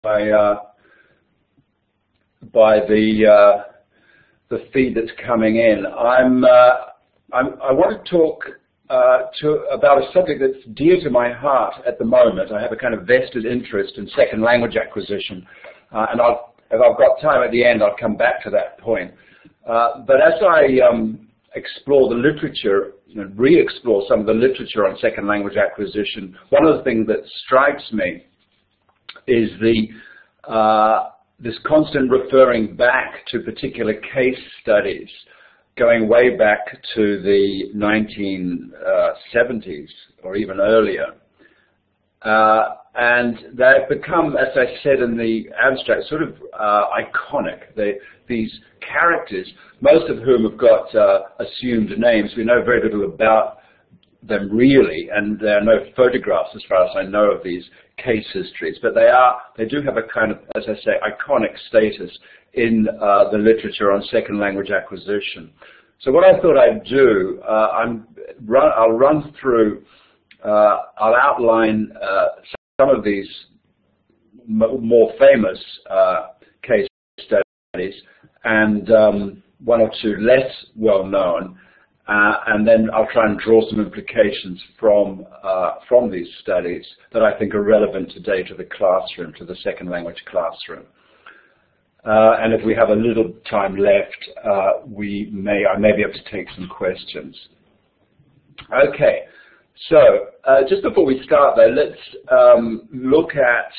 by the feed that's coming in. I want to talk about a subject that's dear to my heart at the moment. I have a kind of vested interest in second language acquisition, and if I've got time at the end, I'll come back to that point. But as I explore the literature, re-explore some of the literature on second language acquisition, one of the things that strikes me is this constant referring back to particular case studies going way back to the 1970s or even earlier. And they've become, as I said in the abstract, sort of iconic. These characters, most of whom have got assumed names. We know very little about them really, and there are no photographs as far as I know of these case histories, but they do have a kind of, as I say, iconic status in the literature on second language acquisition. So what I thought I'd do, I'll run through, I'll outline some of these more famous case studies and one or two less well known, and then I'll try and draw some implications from these studies that I think are relevant today to the classroom, to the second language classroom. And if we have a little time left, I may be able to take some questions. Okay, so just before we start though, let's look at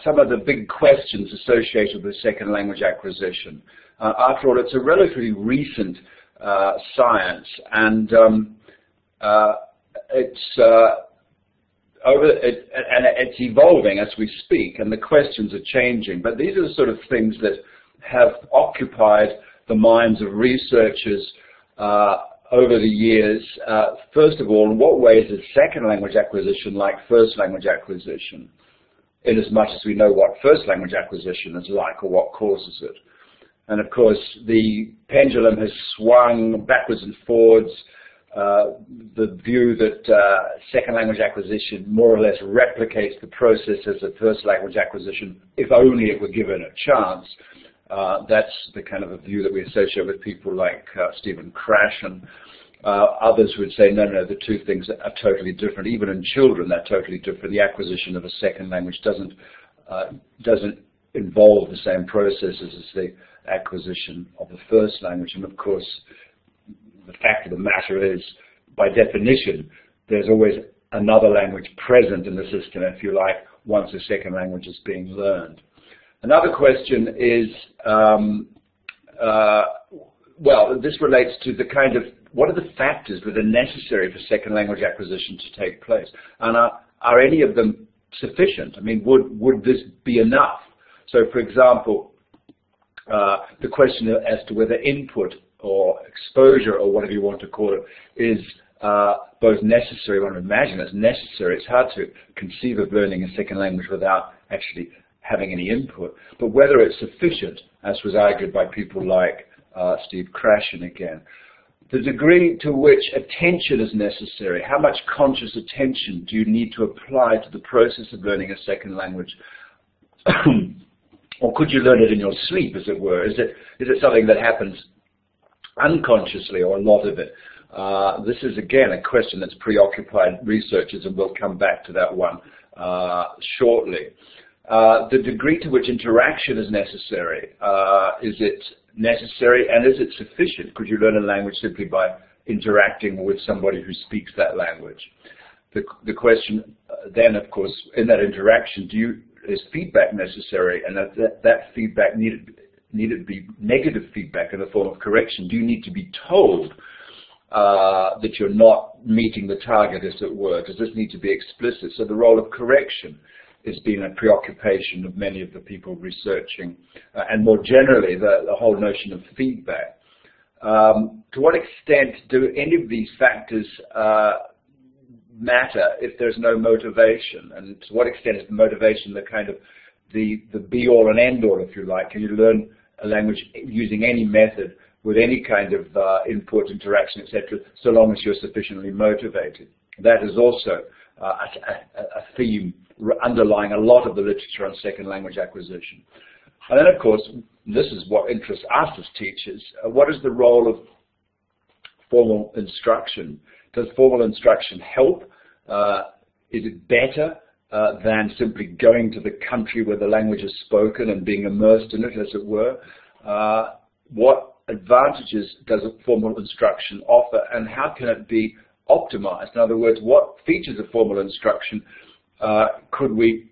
some of the big questions associated with second language acquisition. After all, it's a relatively recent science, and it's evolving as we speak, and the questions are changing. But these are the sort of things that have occupied the minds of researchers over the years. First of all, in what ways is second language acquisition like first language acquisition, in as much as we know what first language acquisition is like or what causes it? And of course, the pendulum has swung backwards and forwards. The view that second language acquisition more or less replicates the processes of first language acquisition, if only it were given a chance. That's the kind of a view that we associate with people like Stephen Krashen. Others would say, no, the two things are totally different. Even in children, they're totally different. The acquisition of a second language doesn't involve the same processes as the acquisition of the first language. And of course, the fact of the matter is, by definition, there's always another language present in the system, if you like, once a second language is being learned. Another question is, well, this relates to the kind of, what are the factors that are necessary for second language acquisition to take place? And are any of them sufficient? I mean, would this be enough? So, for example, the question as to whether input or exposure, or whatever you want to call it, is both necessary. One would imagine it's necessary. It's hard to conceive of learning a second language without actually having any input. But whether it's sufficient, as was argued by people like Steve Krashen again. The degree to which attention is necessary, how much conscious attention do you need to apply to the process of learning a second language? Or could you learn it in your sleep, as it were? Is it something that happens unconsciously, or a lot of it? This is, again, a question that's preoccupied researchers, and we'll come back to that one shortly. The degree to which interaction is necessary. Is it necessary, and is it sufficient? Could you learn a language simply by interacting with somebody who speaks that language? The question then, of course, in that interaction, is feedback necessary, and that feedback needed to be negative feedback in the form of correction? Do you need to be told that you're not meeting the target, as it were? Does this need to be explicit? So the role of correction has been a preoccupation of many of the people researching, and more generally, the whole notion of feedback. To what extent do any of these factors matter if there's no motivation? And to what extent is the motivation the kind of the be-all and end-all, if you like? Can you learn a language using any method with any kind of input, interaction, etc., so long as you're sufficiently motivated? That is also a theme underlying a lot of the literature on second language acquisition. And then, of course, this is what interests us as teachers. What is the role of formal instruction? Does formal instruction help? Is it better than simply going to the country where the language is spoken and being immersed in it, as it were? What advantages does formal instruction offer, and how can it be optimized? In other words, what features of formal instruction could we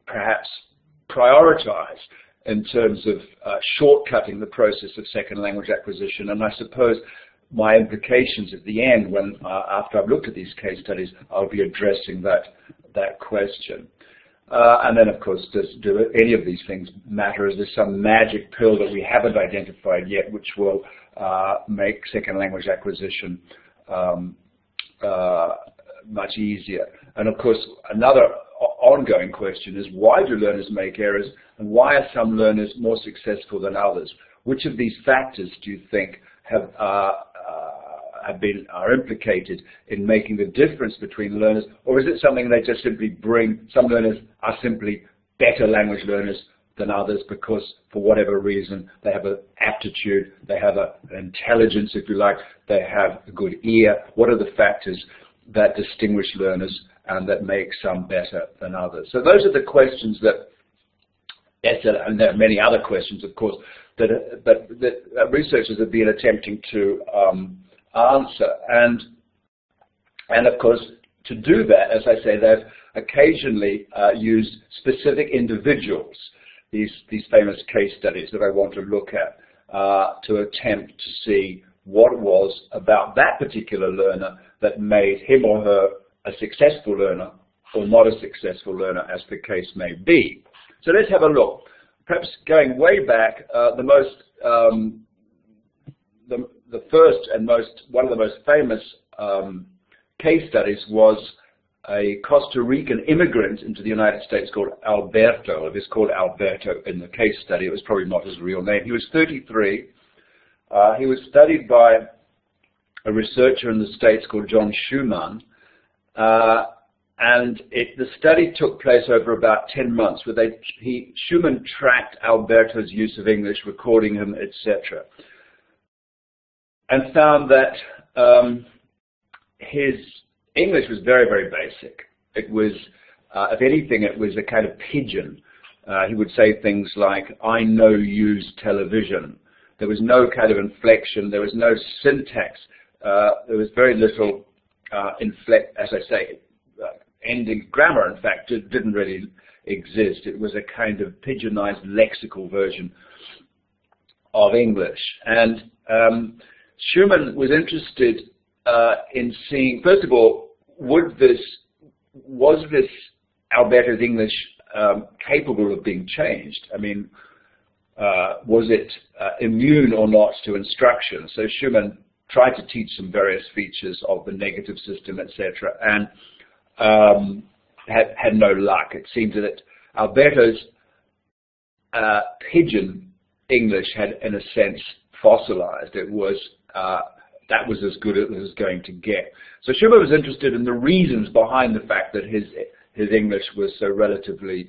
perhaps prioritize in terms of shortcutting the process of second language acquisition? And I suppose my implications at the end, when after I've looked at these case studies, I'll be addressing that question. And then, of course, do any of these things matter? Is there some magic pill that we haven't identified yet which will make second language acquisition much easier? And of course, another ongoing question is, why do learners make errors, and why are some learners more successful than others? Which of these factors do you think are implicated in making the difference between learners, or is it something they just simply bring? Some learners are simply better language learners than others because, for whatever reason, they have an aptitude, they have an intelligence, if you like, they have a good ear. What are the factors that distinguish learners and that make some better than others? So those are the questions that, and there are many other questions, of course, that researchers have been attempting to answer. And of course, to do that, as I say, they've occasionally used specific individuals, these famous case studies that I want to look at, to attempt to see what it was about that particular learner that made him or her a successful learner or not a successful learner, as the case may be. So let's have a look. Perhaps going way back, the first and one of the most famous case studies was a Costa Rican immigrant into the United States called Alberto. It is called Alberto in the case study. It was probably not his real name. He was 33. He was studied by a researcher in the States called John Schumann. And the study took place over about 10 months, where Schumann tracked Alberto's use of English, recording him, etc., and found that his English was very, very basic. It was, if anything, it was a kind of pidgin. He would say things like, "I know use television." There was no kind of inflection. There was no syntax. There was very little as I say, ending grammar, in fact, didn't really exist. It was a kind of pidginized lexical version of English. And Schumann was interested in seeing, first of all, was this Alberto's English capable of being changed? I mean, was it immune or not to instruction? So Schumann tried to teach some various features of the negative system, etc., and had no luck. It seemed that Alberto's pidgin English had, in a sense, fossilized. It was that was as good as it was going to get. So Schumann was interested in the reasons behind the fact that his English was so relatively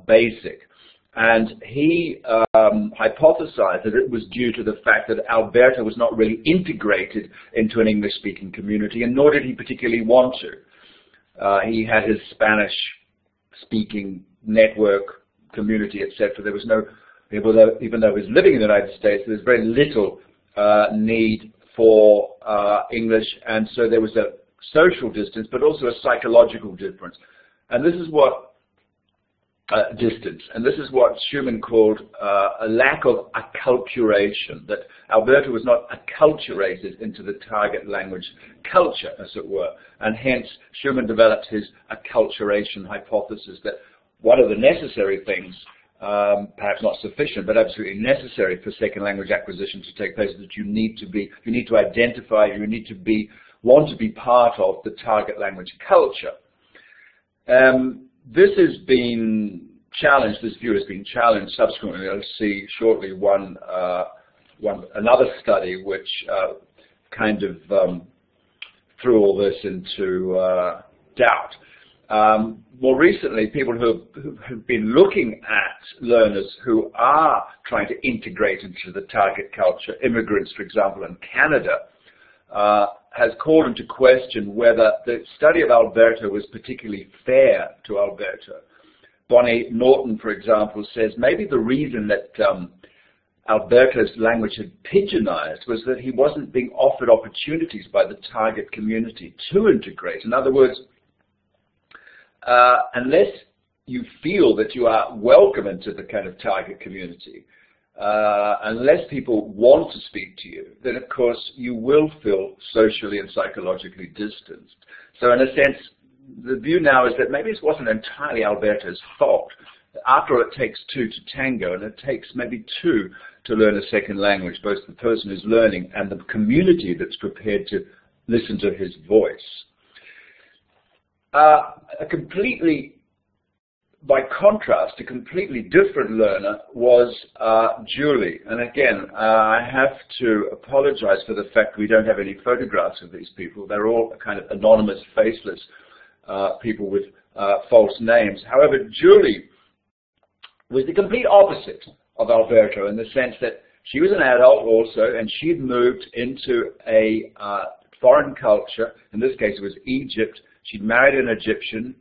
basic. And he hypothesized that it was due to the fact that Alberto was not really integrated into an English-speaking community, and nor did he particularly want to. He had his Spanish-speaking network, community, etc. There was no, even though he was living in the United States, there was very little need for English, and so there was a social distance, but also a psychological difference. And this is what and this is what Schumann called a lack of acculturation, that Alberto was not acculturated into the target language culture, as it were, and hence Schumann developed his acculturation hypothesis, that one of the necessary things, perhaps not sufficient, but absolutely necessary for second language acquisition to take place, is that you need to identify, want to be part of the target language culture. This has been challenged. This view has been challenged subsequently. I'll see shortly another study which kind of threw all this into doubt. More recently, people who've been looking at learners who are trying to integrate into the target culture, immigrants, for example, in Canada, has called into question whether the study of Alberto was particularly fair to Alberto. Bonnie Norton, for example, says maybe the reason that Alberto's language had pigeonized was that he wasn't being offered opportunities by the target community to integrate. In other words, unless you feel that you are welcome into the kind of target community, unless people want to speak to you, then of course you will feel socially and psychologically distanced. So in a sense, the view now is that maybe it wasn't entirely Alberto's fault. After all, it takes two to tango, and it takes maybe two to learn a second language, both the person who's learning and the community that's prepared to listen to his voice. By contrast, a completely different learner was Julie. And again, I have to apologize for the fact we don't have any photographs of these people. They're all kind of anonymous, faceless people with false names. However, Julie was the complete opposite of Alberto in the sense that she was an adult also, and she'd moved into a foreign culture. In this case, it was Egypt. She'd married an Egyptian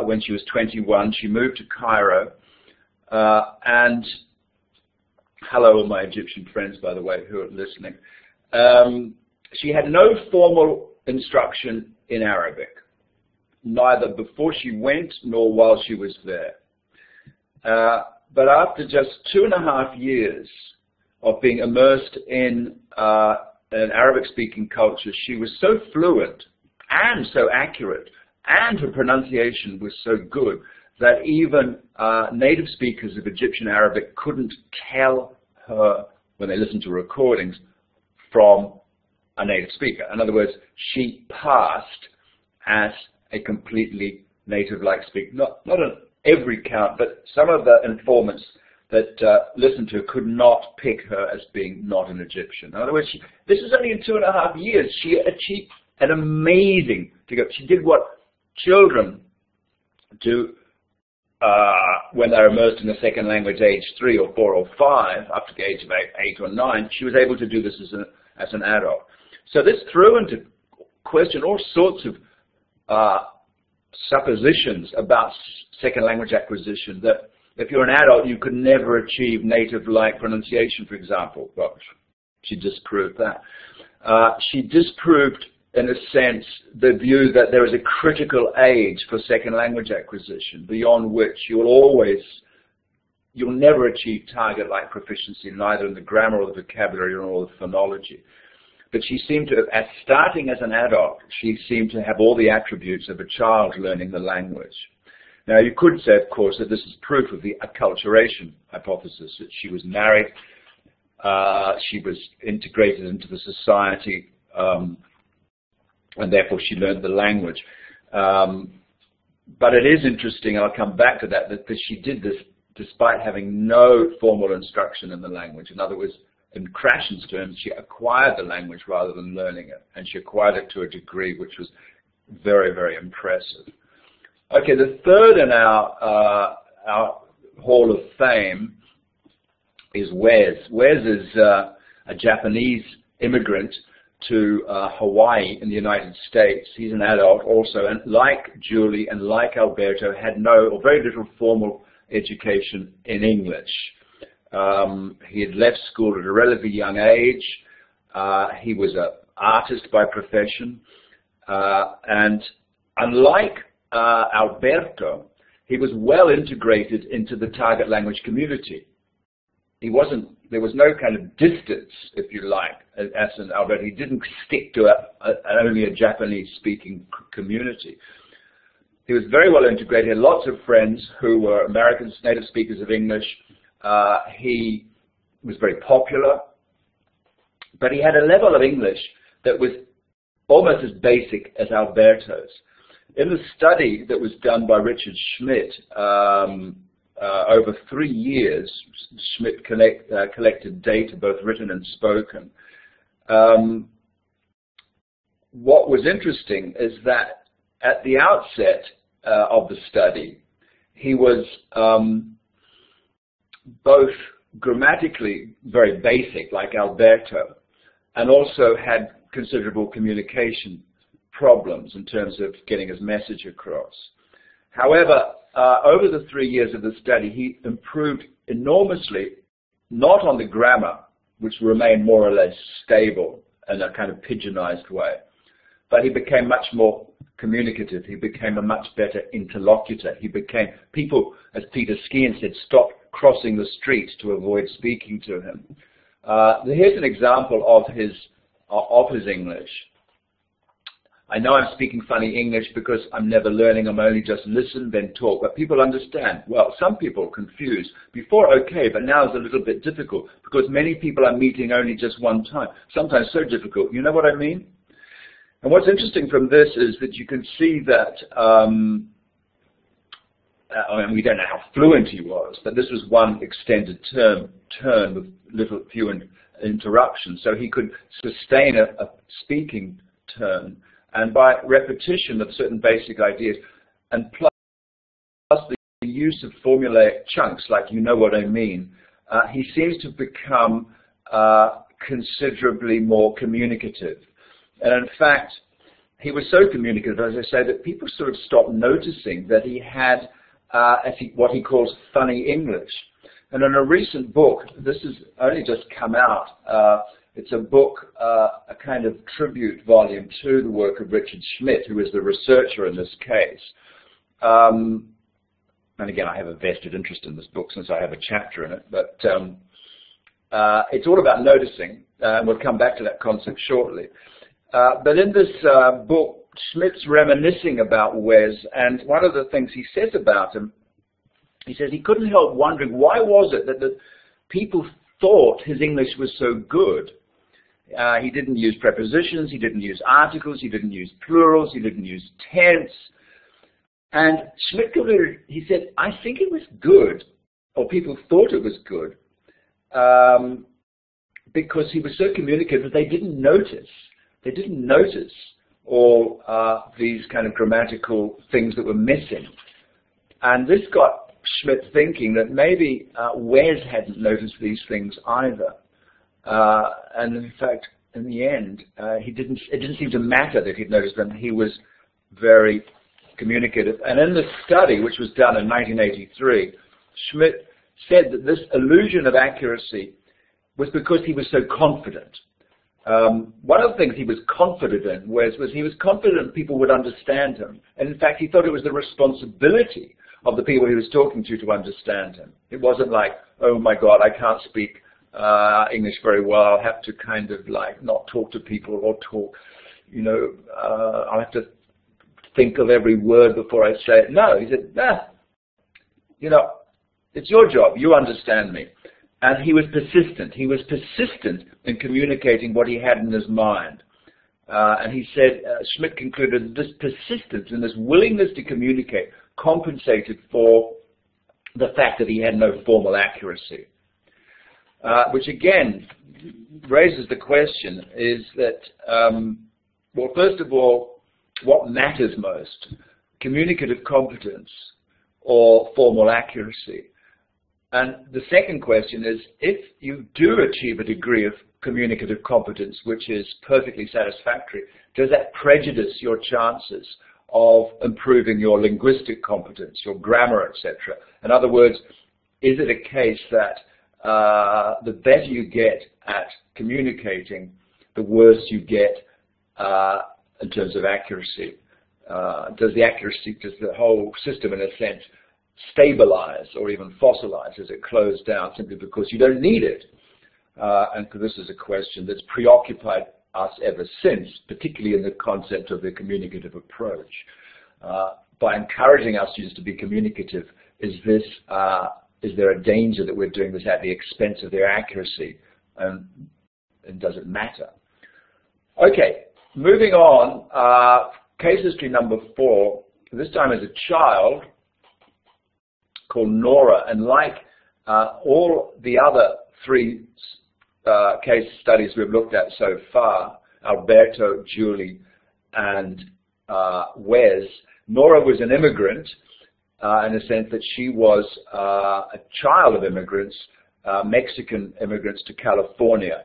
when she was 21. She moved to Cairo. And hello, all my Egyptian friends, by the way, who are listening. She had no formal instruction in Arabic, neither before she went nor while she was there. But after just 2.5 years of being immersed in an Arabic-speaking culture, she was so fluent and so accurate, and her pronunciation was so good that even native speakers of Egyptian Arabic couldn't tell her, when they listened to recordings, from a native speaker. In other words, she passed as a completely native-like speaker. Not on every count, but some of the informants that listened to her could not pick her as being not an Egyptian. In other words, this is only in 2.5 years. She achieved an amazing figure. She did what children do when they're immersed in a second language age 3 or 4 or 5, up to the age of 8 or 9. She was able to do this as an adult. So this threw into question all sorts of suppositions about second language acquisition, that if you're an adult, you could never achieve native-like pronunciation, for example. Well, she disproved that. She disproved, in a sense, the view that there is a critical age for second language acquisition, beyond which you'll never achieve target-like proficiency, neither in the grammar or the vocabulary or the phonology. But she seemed to have, starting as an adult, she seemed to have all the attributes of a child learning the language. Now, you could say, of course, that this is proof of the acculturation hypothesis, that she was married, she was integrated into the society, and therefore she learned the language. But it is interesting, and I'll come back to that she did this despite having no formal instruction in the language. In other words, in Krashen's terms, she acquired the language rather than learning it, and she acquired it to a degree which was very, very impressive. Okay, the third in our Hall of Fame is Wes. Wes is a Japanese immigrant to Hawaii in the United States. He's an adult also, and like Julie and like Alberto, had no or very little formal education in English. He had left school at a relatively young age. He was an artist by profession, and unlike Alberto, he was well integrated into the target language community. There was no kind of distance, if you like, as in Alberto. He didn't stick to only a Japanese-speaking community. He was very well integrated. He had lots of friends who were Americans, native speakers of English. He was very popular, but he had a level of English that was almost as basic as Alberto's. In the study that was done by Richard Schmidt over 3 years, Schmidt collected data, both written and spoken. what was interesting is that at the outset of the study, he was both grammatically very basic, like Alberto, and also had considerable communication problems in terms of getting his message across. However, over the 3 years of the study, he improved enormously, not on the grammar, which remained more or less stable in a kind of pigeonized way, but he became much more communicative. He became a much better interlocutor. He became, people, as Peter Skean said, stopped crossing the street to avoid speaking to him. Here's an example of his English. I know I'm speaking funny English because I'm never learning. I'm only just listen, then talk. But people understand. Well, some people are confused. Before, okay, but now it's a little bit difficult because many people are meeting only just one time. Sometimes so difficult. You know what I mean? And what's interesting from this is that you can see that, I mean, we don't know how fluent he was, but this was one extended turn with few interruptions. So he could sustain a speaking turn, and by repetition of certain basic ideas, and plus the use of formulaic chunks, like you know what I mean, he seems to become considerably more communicative. And in fact, he was so communicative, as I say, that people sort of stopped noticing that he had what he calls funny English. And in a recent book, this has only just come out, it's a book, a kind of tribute volume to the work of Richard Schmidt, who is the researcher in this case. And again, I have a vested interest in this book since I have a chapter in it, but it's all about noticing, and we'll come back to that concept shortly. But in this book, Schmidt's reminiscing about Wes, and one of the things he says about him, he says he couldn't help wondering why was it that the people thought his English was so good. He didn't use prepositions, he didn't use articles, he didn't use plurals, he didn't use tense. And Schmidt concluded, he said, I think it was good, or people thought it was good, because he was so communicative that they didn't notice. They didn't notice all these kind of grammatical things that were missing. And this got Schmidt thinking that maybe Wes hadn't noticed these things either. And in fact, in the end, it didn't seem to matter that he'd noticed them. He was very communicative. And in the study, which was done in 1983, Schmidt said that this illusion of accuracy was because he was so confident. One of the things he was confident in was he was confident people would understand him. And in fact, he thought it was the responsibility of the people he was talking to understand him. It wasn't like, oh my God, I can't speak English very well. I'll have to kind of like not talk to people or talk, you know, I'll have to think of every word before I say it. No, he said, nah, you know, it's your job. You understand me. And he was persistent. He was persistent in communicating what he had in his mind. And he said, Schmidt concluded that this persistence and this willingness to communicate compensated for the fact that he had no formal accuracy. Which again raises the question is that, well, first of all, what matters most, communicative competence or formal accuracy? And the second question is, if you do achieve a degree of communicative competence which is perfectly satisfactory, does that prejudice your chances of improving your linguistic competence, your grammar, etc.? In other words, is it a case that the better you get at communicating, the worse you get in terms of accuracy? Does the whole system, in a sense, stabilize or even fossilize as it closed down simply because you don't need it? And this is a question that's preoccupied us ever since, particularly in the concept of the communicative approach. By encouraging our students to be communicative, is there a danger that we're doing this at the expense of their accuracy? And does it matter? Okay, moving on, case history number 4, this time as a child, called Nora, and like all the other 3 case studies we've looked at so far, Alberto, Julie, and Wes, Nora was an immigrant in the sense that she was a child of immigrants, Mexican immigrants to California.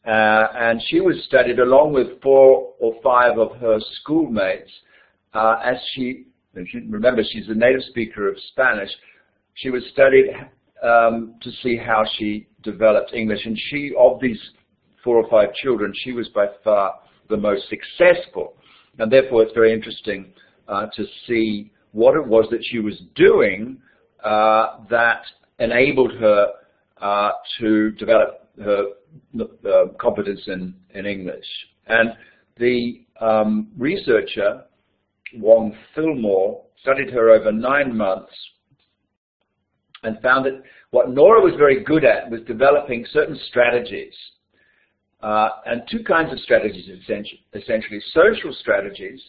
And she was studied along with 4 or 5 of her schoolmates as remember, she's a native speaker of Spanish. She was studied to see how she developed English. And she, of these 4 or 5 children, she was by far the most successful. And therefore, it's very interesting to see what it was that she was doing that enabled her to develop her competence in English. And the researcher, Wong Fillmore, studied her over 9 months and found that what Nora was very good at was developing certain strategies. And 2 kinds of strategies, essentially. Social strategies.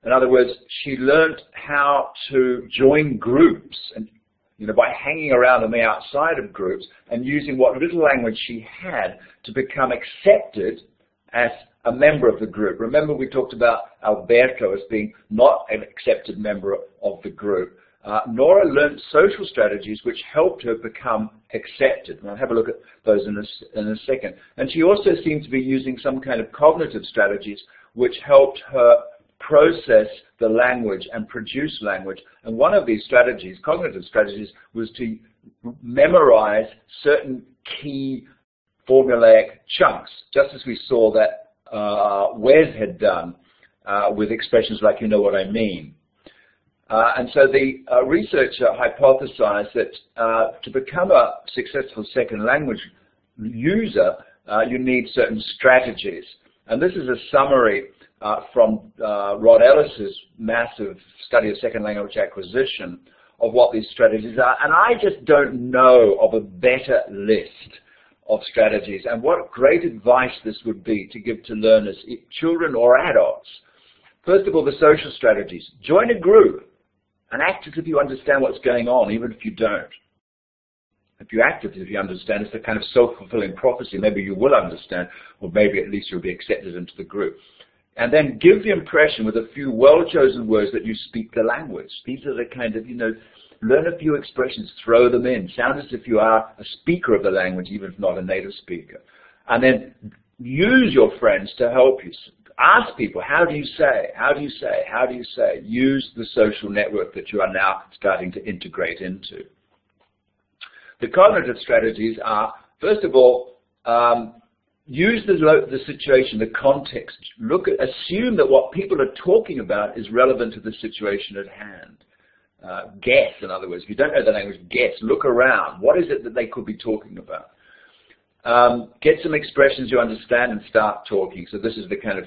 In other words, she learned how to join groups, and by hanging around on the outside of groups and using what little language she had to become accepted as a member of the group. Remember, we talked about Alberto as being not an accepted member of the group. Nora learned social strategies which helped her become accepted. And I'll have a look at those in a second. And she also seemed to be using some kind of cognitive strategies which helped her process the language and produce language. And one of these strategies, cognitive strategies, was to memorize certain key formulaic chunks, just as we saw that Wes had done with expressions like, you know what I mean. And so the researcher hypothesized that to become a successful second language user, you need certain strategies. And this is a summary from Rod Ellis's massive study of second language acquisition of what these strategies are. And I just don't know of a better list of strategies. And what great advice this would be to give to learners, children or adults. First of all, the social strategies. Join a group and act as if you understand what's going on, even if you don't. If you act as if you understand, it's a kind of self-fulfilling prophecy. Maybe you will understand, or maybe at least you'll be accepted into the group. And then give the impression with a few well-chosen words that you speak the language. These are the kind of, learn a few expressions, throw them in. Sound as if you are a speaker of the language, even if not a native speaker. And then use your friends to help you. Ask people, how do you say? How do you say? How do you say? Use the social network that you are now starting to integrate into. The cognitive strategies are, first of all, use the situation, the context. Assume that what people are talking about is relevant to the situation at hand. Guess, in other words. If you don't know the language, guess. Look around. What is it that they could be talking about? Get some expressions you understand and start talking. So this is the kind of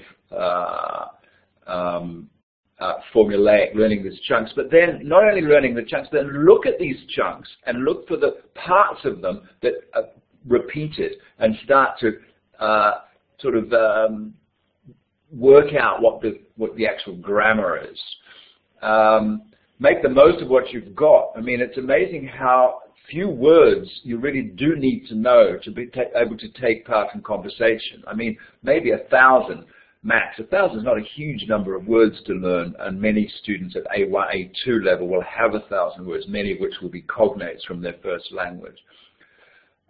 formulaic, learning these chunks. But then not only learning the chunks, then look at these chunks and look for the parts of them that are repeated and start to work out what the actual grammar is. Make the most of what you've got. I mean, it's amazing how few words you really do need to know to be able to take part in conversation. I mean, maybe 1,000 max. 1,000 is not a huge number of words to learn, and many students at A1, A2 level will have 1,000 words, many of which will be cognates from their first language.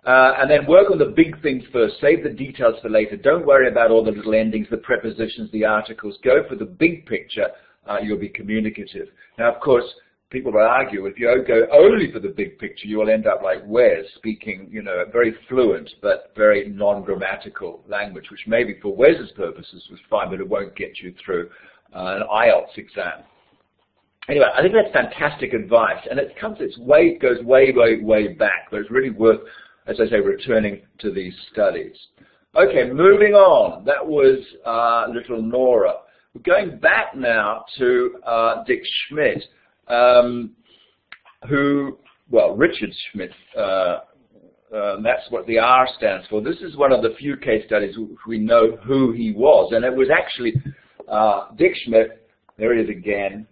And then work on the big things first. Save the details for later. Don't worry about all the little endings, the prepositions, the articles. Go for the big picture. You'll be communicative. Now, of course, people will argue if you go only for the big picture, you will end up like Wes, speaking, a very fluent but very non-grammatical language, which maybe for Wes's purposes was fine, but it won't get you through an IELTS exam. Anyway, I think that's fantastic advice, and it goes way back, but it's really worth, as I say, returning to these studies. Okay, moving on. That was little Nora. We're going back now to Dick Schmidt, Richard Schmidt, that's what the R stands for. This is one of the few case studies we know who he was, and it was actually Dick Schmidt, there he is again,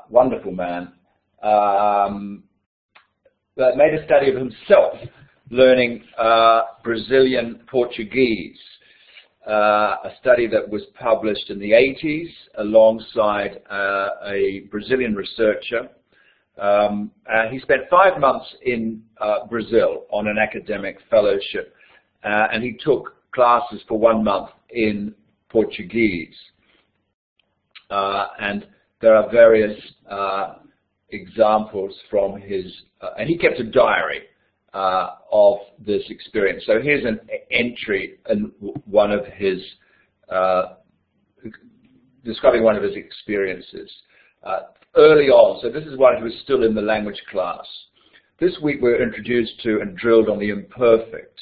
wonderful man, that made a study of himself learning Brazilian Portuguese. a study that was published in the 80s alongside a Brazilian researcher. He spent 5 months in Brazil on an academic fellowship, and he took classes for 1 month in Portuguese. And there are various examples from his, and he kept a diary of this experience. So here's an entry in one of his, describing one of his experiences. Early on, so this is while he was still in the language class. This week we're introduced to and drilled on the imperfect.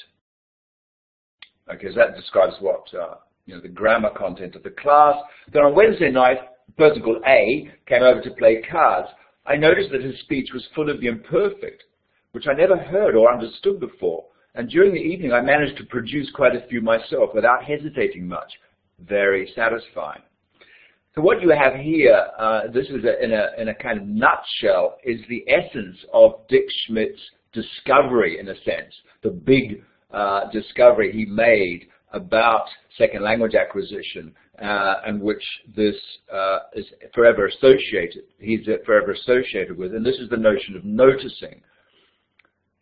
Okay, so that describes what, the grammar content of the class. Then on Wednesday night, a person called A came over to play cards. I noticed that his speech was full of the imperfect, which I never heard or understood before. And during the evening, I managed to produce quite a few myself without hesitating much. Very satisfying. So what you have here, this is in a kind of nutshell, is the essence of Dick Schmidt's discovery, in a sense, the big discovery he made about second language acquisition, and which this is forever associated. He's forever associated with, and this is the notion of noticing.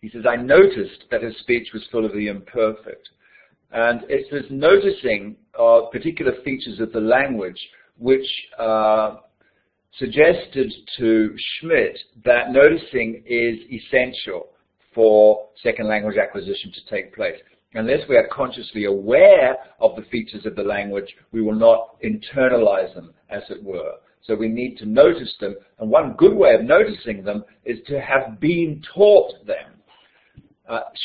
He says, I noticed that his speech was full of the imperfect. And it's this noticing of particular features of the language which suggested to Schmidt that noticing is essential for second language acquisition to take place. Unless we are consciously aware of the features of the language, we will not internalize them, as it were. So we need to notice them, and one good way of noticing them is to have been taught them.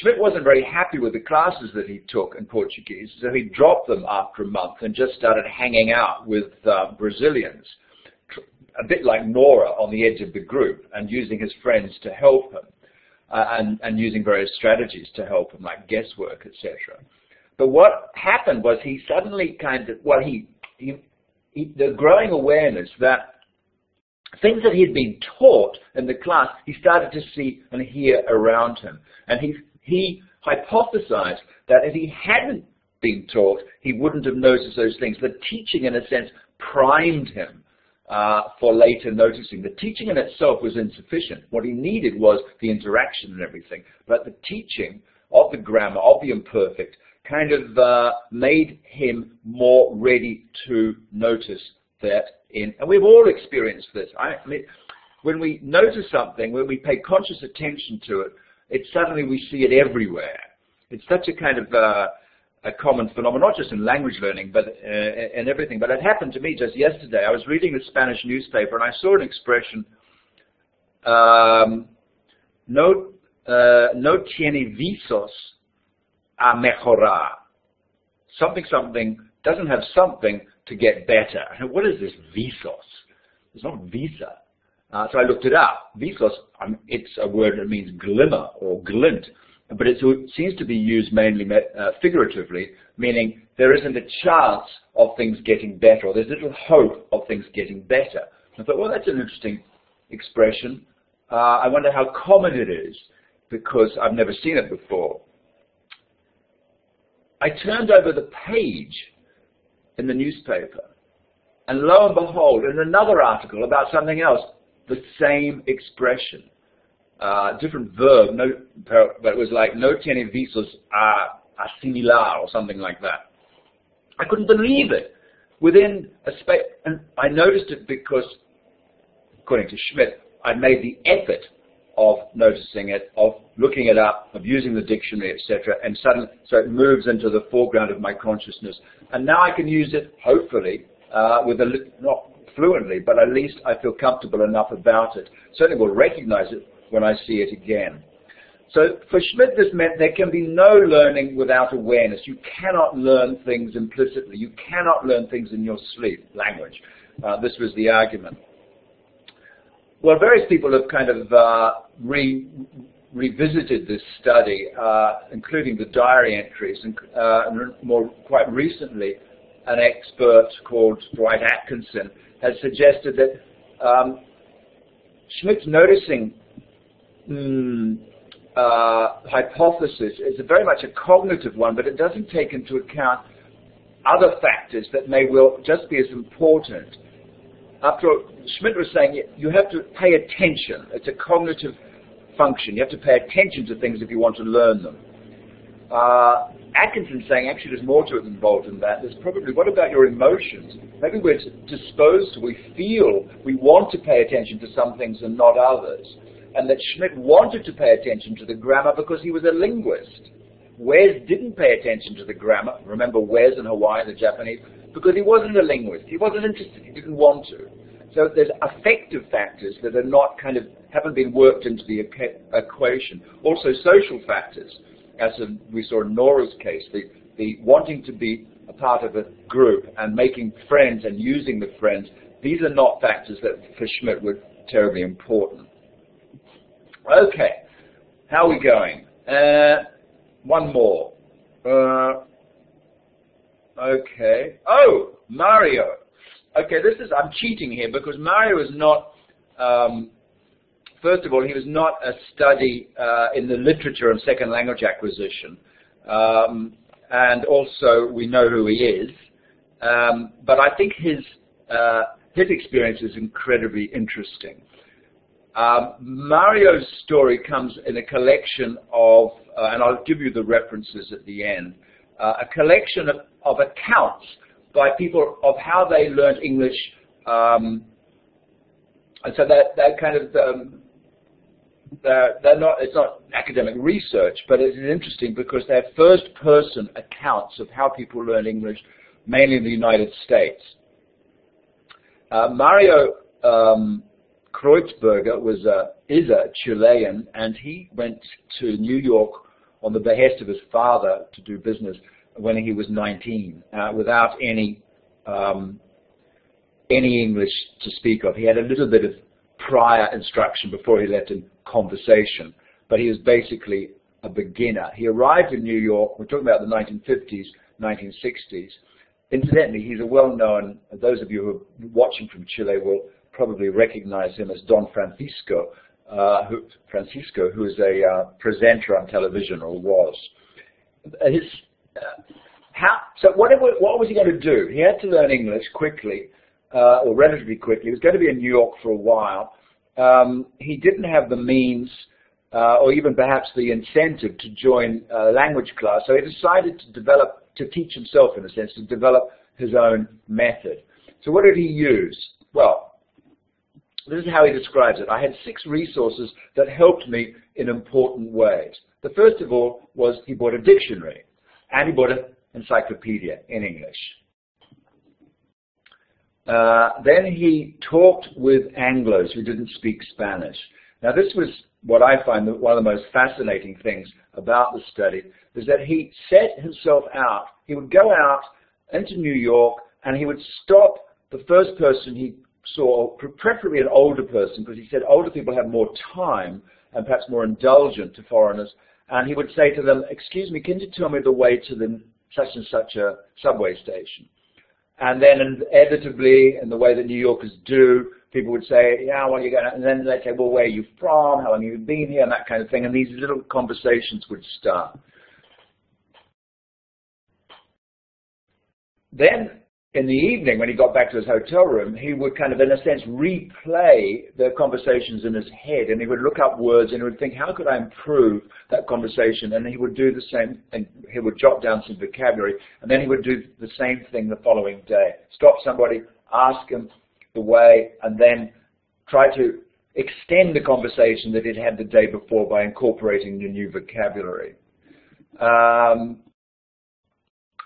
Schmidt wasn't very happy with the classes that he took in Portuguese, so he dropped them after a month and just started hanging out with Brazilians, a bit like Nora on the edge of the group, and using his friends to help him, and using various strategies to help him, like guesswork, etc. But what happened was he suddenly the growing awareness that things that he had been taught in the class, he started to see and hear around him. And he hypothesized that if he hadn't been taught, he wouldn't have noticed those things. The teaching, in a sense, primed him for later noticing. The teaching in itself was insufficient. What he needed was the interaction and everything. But the teaching of the grammar, of the imperfect, kind of made him more ready to notice that and we've all experienced this. I mean, when we notice something, when we pay conscious attention to it, suddenly we see it everywhere. It's such a kind of a common phenomenon, not just in language learning, but in everything. But it happened to me just yesterday. I was reading a Spanish newspaper, and I saw an expression, no tiene visos a mejorar. Something doesn't have something to get better. What is this visos? It's not visa. So I looked it up. Visos, it's a word that means glimmer or glint, but it seems to be used mainly figuratively, meaning there isn't a chance of things getting better, or there's little hope of things getting better. I thought, well, that's an interesting expression. I wonder how common it is, because I've never seen it before. I turned over the page in the newspaper, and lo and behold, in another article about something else, the same expression, different verb, but it was like no tiene visos a similar or something like that. I couldn't believe it. Within a space, and I noticed it because, according to Schmidt, I made the effort of noticing it, of looking it up, of using the dictionary, etc., and suddenly, so it moves into the foreground of my consciousness. And now I can use it, hopefully, not fluently, but at least I feel comfortable enough about it. Certainly will recognize it when I see it again. So for Schmidt, this meant there can be no learning without awareness. You cannot learn things implicitly. You cannot learn things in your sleep, language. This was the argument. Well, various people have kind of revisited this study, including the diary entries, and quite recently, an expert called Dwight Atkinson has suggested that Schmidt's noticing hypothesis is very much a cognitive one, but it doesn't take into account other factors that may well just be as important. After all, Schmidt was saying you have to pay attention. It's a cognitive function. You have to pay attention to things if you want to learn them. Atkinson's saying actually there's more to it involved in that. There's probably, what about your emotions? Maybe we're disposed to, we feel we want to pay attention to some things and not others. And that Schmidt wanted to pay attention to the grammar because he was a linguist. Wes didn't pay attention to the grammar. Remember Wes in Hawaii, the Japanese? Because he wasn't a linguist. He wasn't interested. He didn't want to. So there's affective factors that are not haven't been worked into the equation. Also social factors, as we saw in Nora's case, the wanting to be a part of a group and making friends and using the friends. These are not factors that for Schmidt were terribly important. Okay, how are we going? One more. Okay. Oh, Mario. Okay, I'm cheating here because Mario is not, first of all, he was not a study in the literature of second language acquisition. And also, we know who he is. But I think his experience is incredibly interesting. Mario's story comes in a collection of, and I'll give you the references at the end, a collection of accounts by people of how they learned English, and so that kind of, it's not academic research, but it is interesting because they're first-person accounts of how people learn English, mainly in the United States. Mario Kreutzberger is a Chilean, and he went to New York on the behest of his father to do business when he was 19, without any English to speak of. He had a little bit of prior instruction before he left in conversation, but he was basically a beginner. He arrived in New York, we're talking about the 1950s, 1960s. Incidentally, he's a well-known, those of you who are watching from Chile will probably recognize him as Don Francisco, who is a presenter on television, or was. So what was he going to do? He had to learn English quickly, or relatively quickly. He was going to be in New York for a while. He didn't have the means, or even perhaps the incentive to join a language class, so he decided to teach himself, in a sense, to develop his own method. So what did he use? Well, this is how he describes it. I had 6 resources that helped me in important ways. The first of all was he bought a dictionary, and he bought an encyclopedia in English. Then he talked with Anglos who didn't speak Spanish. Now this was what I find one of the most fascinating things about the study, is that he set himself out. He would go out into New York and he would stop the first person he saw, preferably an older person, because he said older people have more time and perhaps more indulgent to foreigners, and he would say to them, "Excuse me, can you tell me the way to the such and such a subway station?" And then inevitably, in the way that New Yorkers do, people would say, "Yeah, well, you're going to," and then they'd say, "Well, where are you from? How long have you been here?" and that kind of thing, and these little conversations would start. Then, in the evening, when he got back to his hotel room, he would kind of, in a sense, replay the conversations in his head, and he would look up words, and he would think, how could I improve that conversation? And he would do the same, and he would jot down some vocabulary, and then he would do the same thing the following day. Stop somebody, ask him the way, and then try to extend the conversation that he'd had the day before by incorporating the new vocabulary.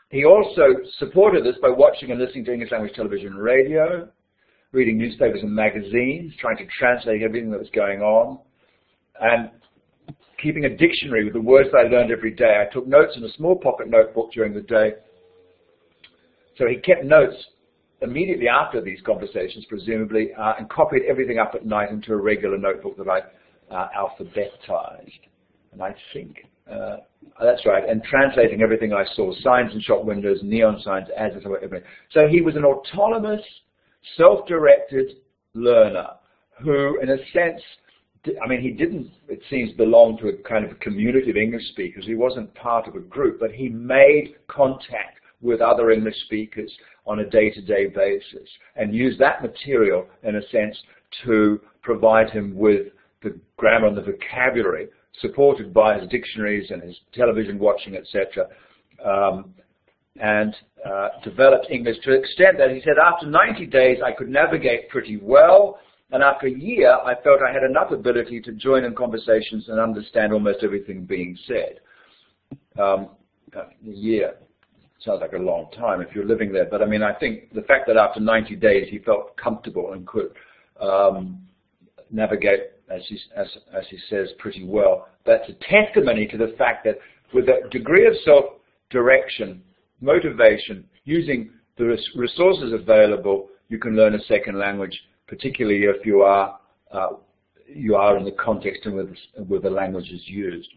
He also supported this by watching and listening to English language television and radio, reading newspapers and magazines, trying to translate everything that was going on, and keeping a dictionary with the words that I learned every day. I took notes in a small pocket notebook during the day. So he kept notes immediately after these conversations, presumably, and copied everything up at night into a regular notebook that I alphabetized. And I think... that's right, and translating everything I saw, signs in shop windows, neon signs, ads, and everything. So he was an autonomous, self-directed learner who, in a sense, I mean, he didn't, it seems, belong to a kind of a community of English speakers. He wasn't part of a group, but he made contact with other English speakers on a day-to-day basis, and use that material, in a sense, to provide him with the grammar and the vocabulary, supported by his dictionaries and his television watching, etc., and developed English to the extent that he said, after 90 days I could navigate pretty well, and after a year I felt I had enough ability to join in conversations and understand almost everything being said. A year sounds like a long time if you're living there, but I mean, I think the fact that after 90 days he felt comfortable and could navigate, as he says, pretty well, that's a testimony to the fact that with a degree of self-direction, motivation, using the resources available, you can learn a second language, particularly if you are in the context and with the languages used.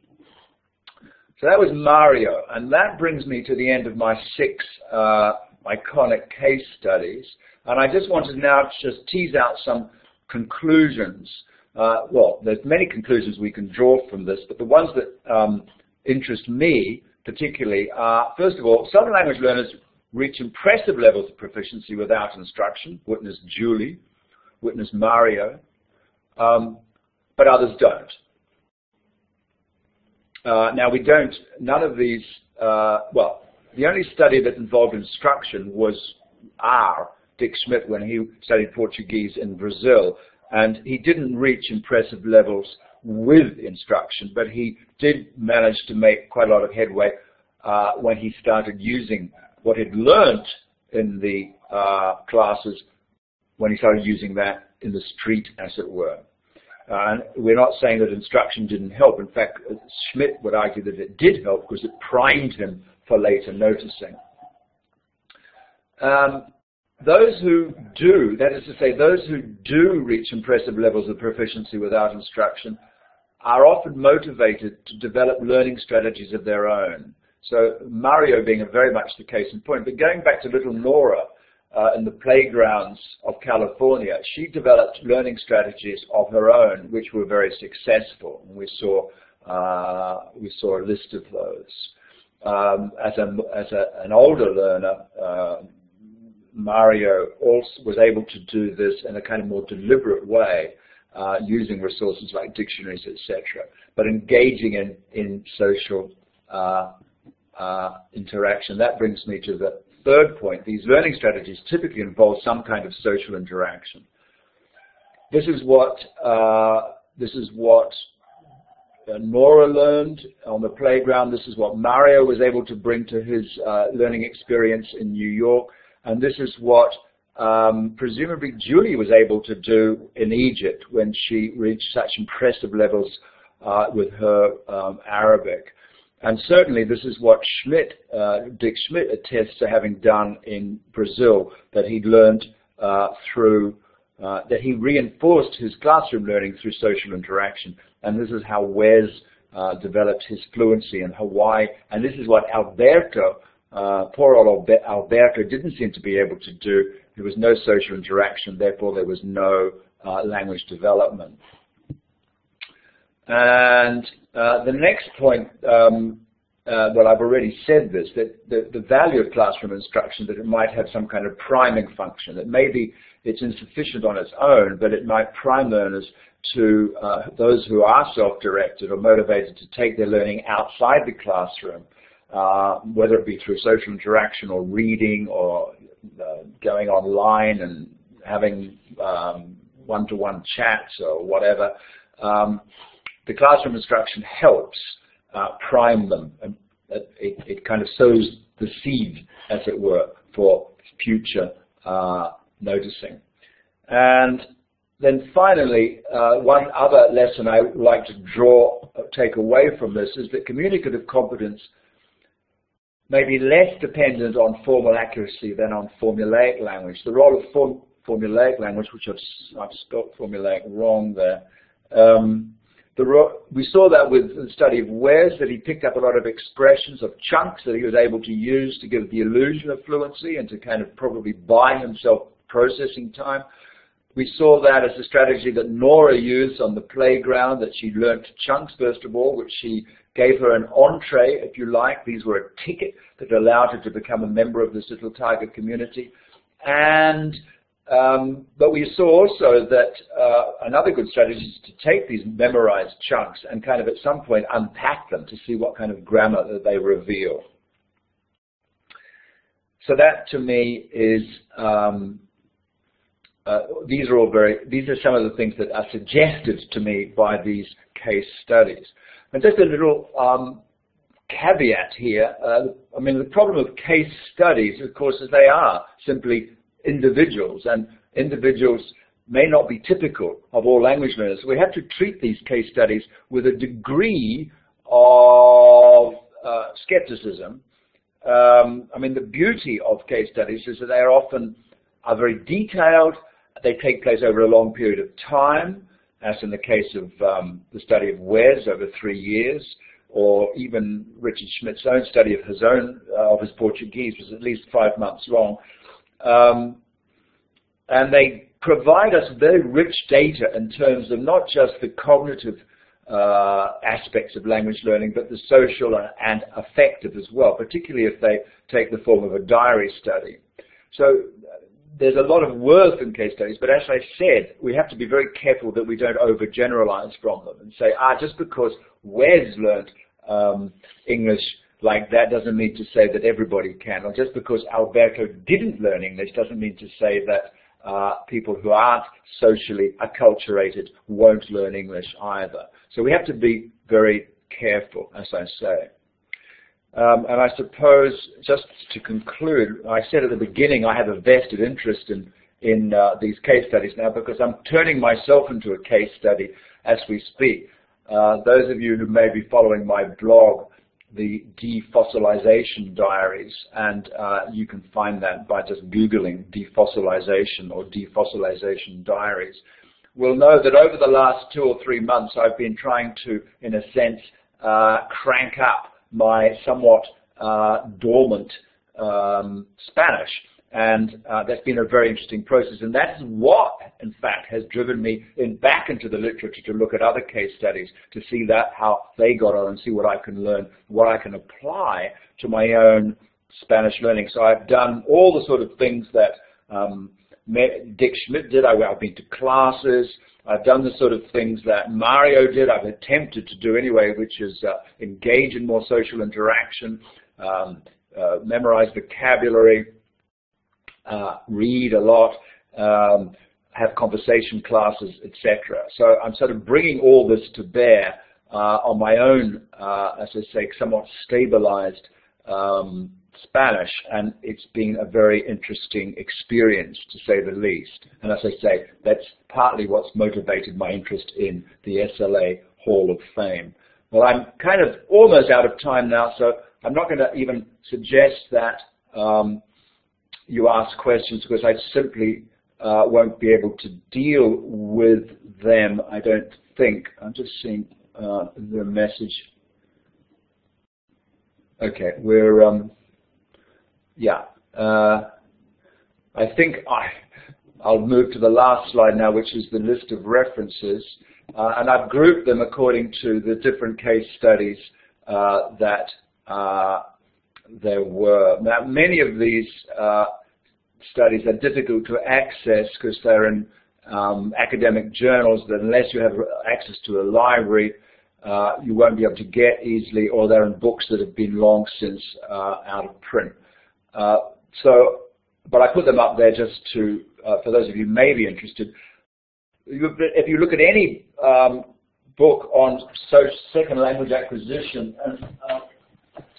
So that was Mario, and that brings me to the end of my 6 iconic case studies, and I just want to now just tease out some conclusions. Well, there's many conclusions we can draw from this, but the ones that interest me particularly are, first of all, Southern language learners reach impressive levels of proficiency without instruction, witness Julie, witness Mario, but others don't. Now, none of these, well, the only study that involved instruction was Dick Schmidt, when he studied Portuguese in Brazil, and he didn't reach impressive levels with instruction, but he did manage to make quite a lot of headway when he started using what he'd learned in the classes, when he started using that in the street, as it were. And we're not saying that instruction didn't help. In fact, Schmidt would argue that it did help because it primed him for later noticing. Those who do, that is to say, those who do reach impressive levels of proficiency without instruction are often motivated to develop learning strategies of their own. So Mario being very much the case in point. But going back to little Nora in the playgrounds of California, she developed learning strategies of her own, which were very successful. And we saw a list of those. As an older learner, Mario also was able to do this in a kind of more deliberate way, using resources like dictionaries, etc., but engaging in social interaction. That brings me to the third point. These learning strategies typically involve some kind of social interaction. This is what Nora learned on the playground. This is what Mario was able to bring to his learning experience in New York. And this is what presumably Julie was able to do in Egypt when she reached such impressive levels with her Arabic. And certainly this is what Dick Schmidt attests to having done in Brazil, that he'd learned that he reinforced his classroom learning through social interaction. And this is how Wes developed his fluency in Hawaii. And this is what poor old Alberto didn't seem to be able to do. There was no social interaction, therefore there was no language development. And the next point, well, I've already said this, that the value of classroom instruction, that it might have some kind of priming function. That maybe it's insufficient on its own, but it might prime learners to those who are self-directed or motivated to take their learning outside the classroom, whether it be through social interaction or reading or going online and having one-to-one chats or whatever. The classroom instruction helps prime them. And it kind of sows the seed, as it were, for future noticing. And then finally, one other lesson I would like to take away from this is that communicative competence may be less dependent on formal accuracy than on formulaic language. The role of formulaic language, which I've spelled formulaic wrong there, we saw that with the study of Wes, that he picked up a lot of expressions of chunks that he was able to use to give the illusion of fluency and to kind of probably buy himself processing time. We saw that as a strategy that Nora used on the playground, that she learnt chunks, first of all, which she gave her an entree, if you like. These were a ticket that allowed her to become a member of this little tiger community. And but we saw also that another good strategy is to take these memorized chunks and kind of at some point unpack them to see what kind of grammar that they reveal. So that to me is, these are some of the things that are suggested to me by these case studies. And just a little caveat here. I mean, the problem of case studies, of course, is they are simply individuals, and individuals may not be typical of all language learners. We have to treat these case studies with a degree of skepticism. I mean, the beauty of case studies is that they are very detailed. They take place over a long period of time, as in the case of the study of Wes over 3 years, or even Richard Schmidt's own study of his Portuguese was at least 5 months long. And they provide us very rich data in terms of not just the cognitive aspects of language learning, but the social and affective as well, particularly if they take the form of a diary study. So there's a lot of worth in case studies, but as I said, we have to be very careful that we don't overgeneralize from them and say, just because Wes learned English like that doesn't mean to say that everybody can, or just because Alberto didn't learn English doesn't mean to say that people who aren't socially acculturated won't learn English either. So we have to be very careful, as I say. And I suppose, just to conclude, I said at the beginning I have a vested interest in these case studies now because I'm turning myself into a case study as we speak. Those of you who may be following my blog, the Defossilization Diaries, and you can find that by just Googling defossilization or Defossilization Diaries, will know that over the last 2 or 3 months I've been trying to, in a sense, crank up my somewhat dormant Spanish. And that's been a very interesting process. And that's what, in fact, has driven me back into the literature to look at other case studies, to see how they got on and see what I can learn, what I can apply to my own Spanish learning. So I've done all the sort of things that Dick Schmidt did. I've been to classes. I've done the sort of things that Mario did. I've attempted to do anyway, which is engage in more social interaction, memorize vocabulary, read a lot, have conversation classes, etc. So I'm sort of bringing all this to bear on my own, as I say, somewhat stabilized Spanish, and it's been a very interesting experience, to say the least. And as I say, that's partly what's motivated my interest in the SLA Hall of Fame. Well, I'm kind of almost out of time now, so I'm not going to even suggest that you ask questions, because I simply won't be able to deal with them, I don't think. I'm just seeing the message. Okay, we're, yeah. I think I'll move to the last slide now, which is the list of references. And I've grouped them according to the different case studies that there were. Now, many of these studies are difficult to access because they're in academic journals that unless you have access to a library, you won't be able to get easily, or they're in books that have been long since out of print. But I put them up there just to, for those of you who may be interested. If you look at any book on second language acquisition, and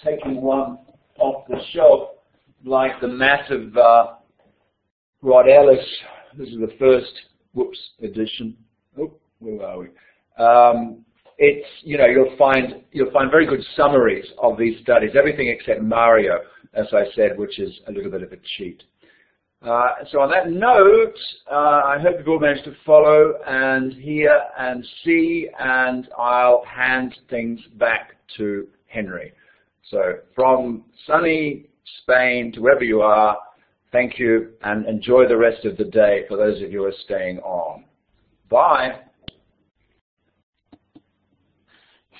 taking one off the shelf, like the massive Rod Ellis, this is the first, edition. Oh, where are we? It's, you'll find very good summaries of these studies, everything except Mario, as I said, which is a little bit of a cheat. So on that note, I hope you've all managed to follow and hear and see, and I'll hand things back to Henry. So from sunny Spain to wherever you are, Thank you, and enjoy the rest of the day for those of you who are staying on. Bye.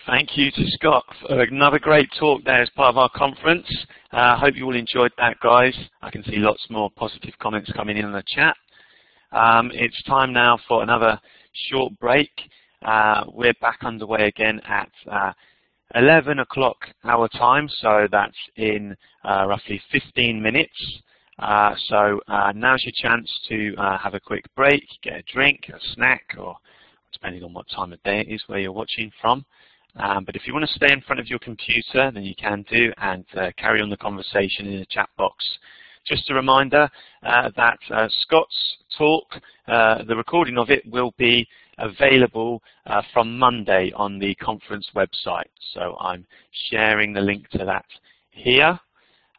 Thank you to Scott for another great talk there as part of our conference. I hope you all enjoyed that, guys. I can see lots more positive comments coming in the chat. It's time now for another short break. We're back underway again at 11 o'clock our time, so that's in roughly 15 minutes. So now's your chance to have a quick break, get a drink, a snack, or depending on what time of day it is where you're watching from. But if you want to stay in front of your computer, then you can do, and carry on the conversation in the chat box. Just a reminder that Scott's talk, the recording of it, will be available from Monday on the conference website. So I'm sharing the link to that here.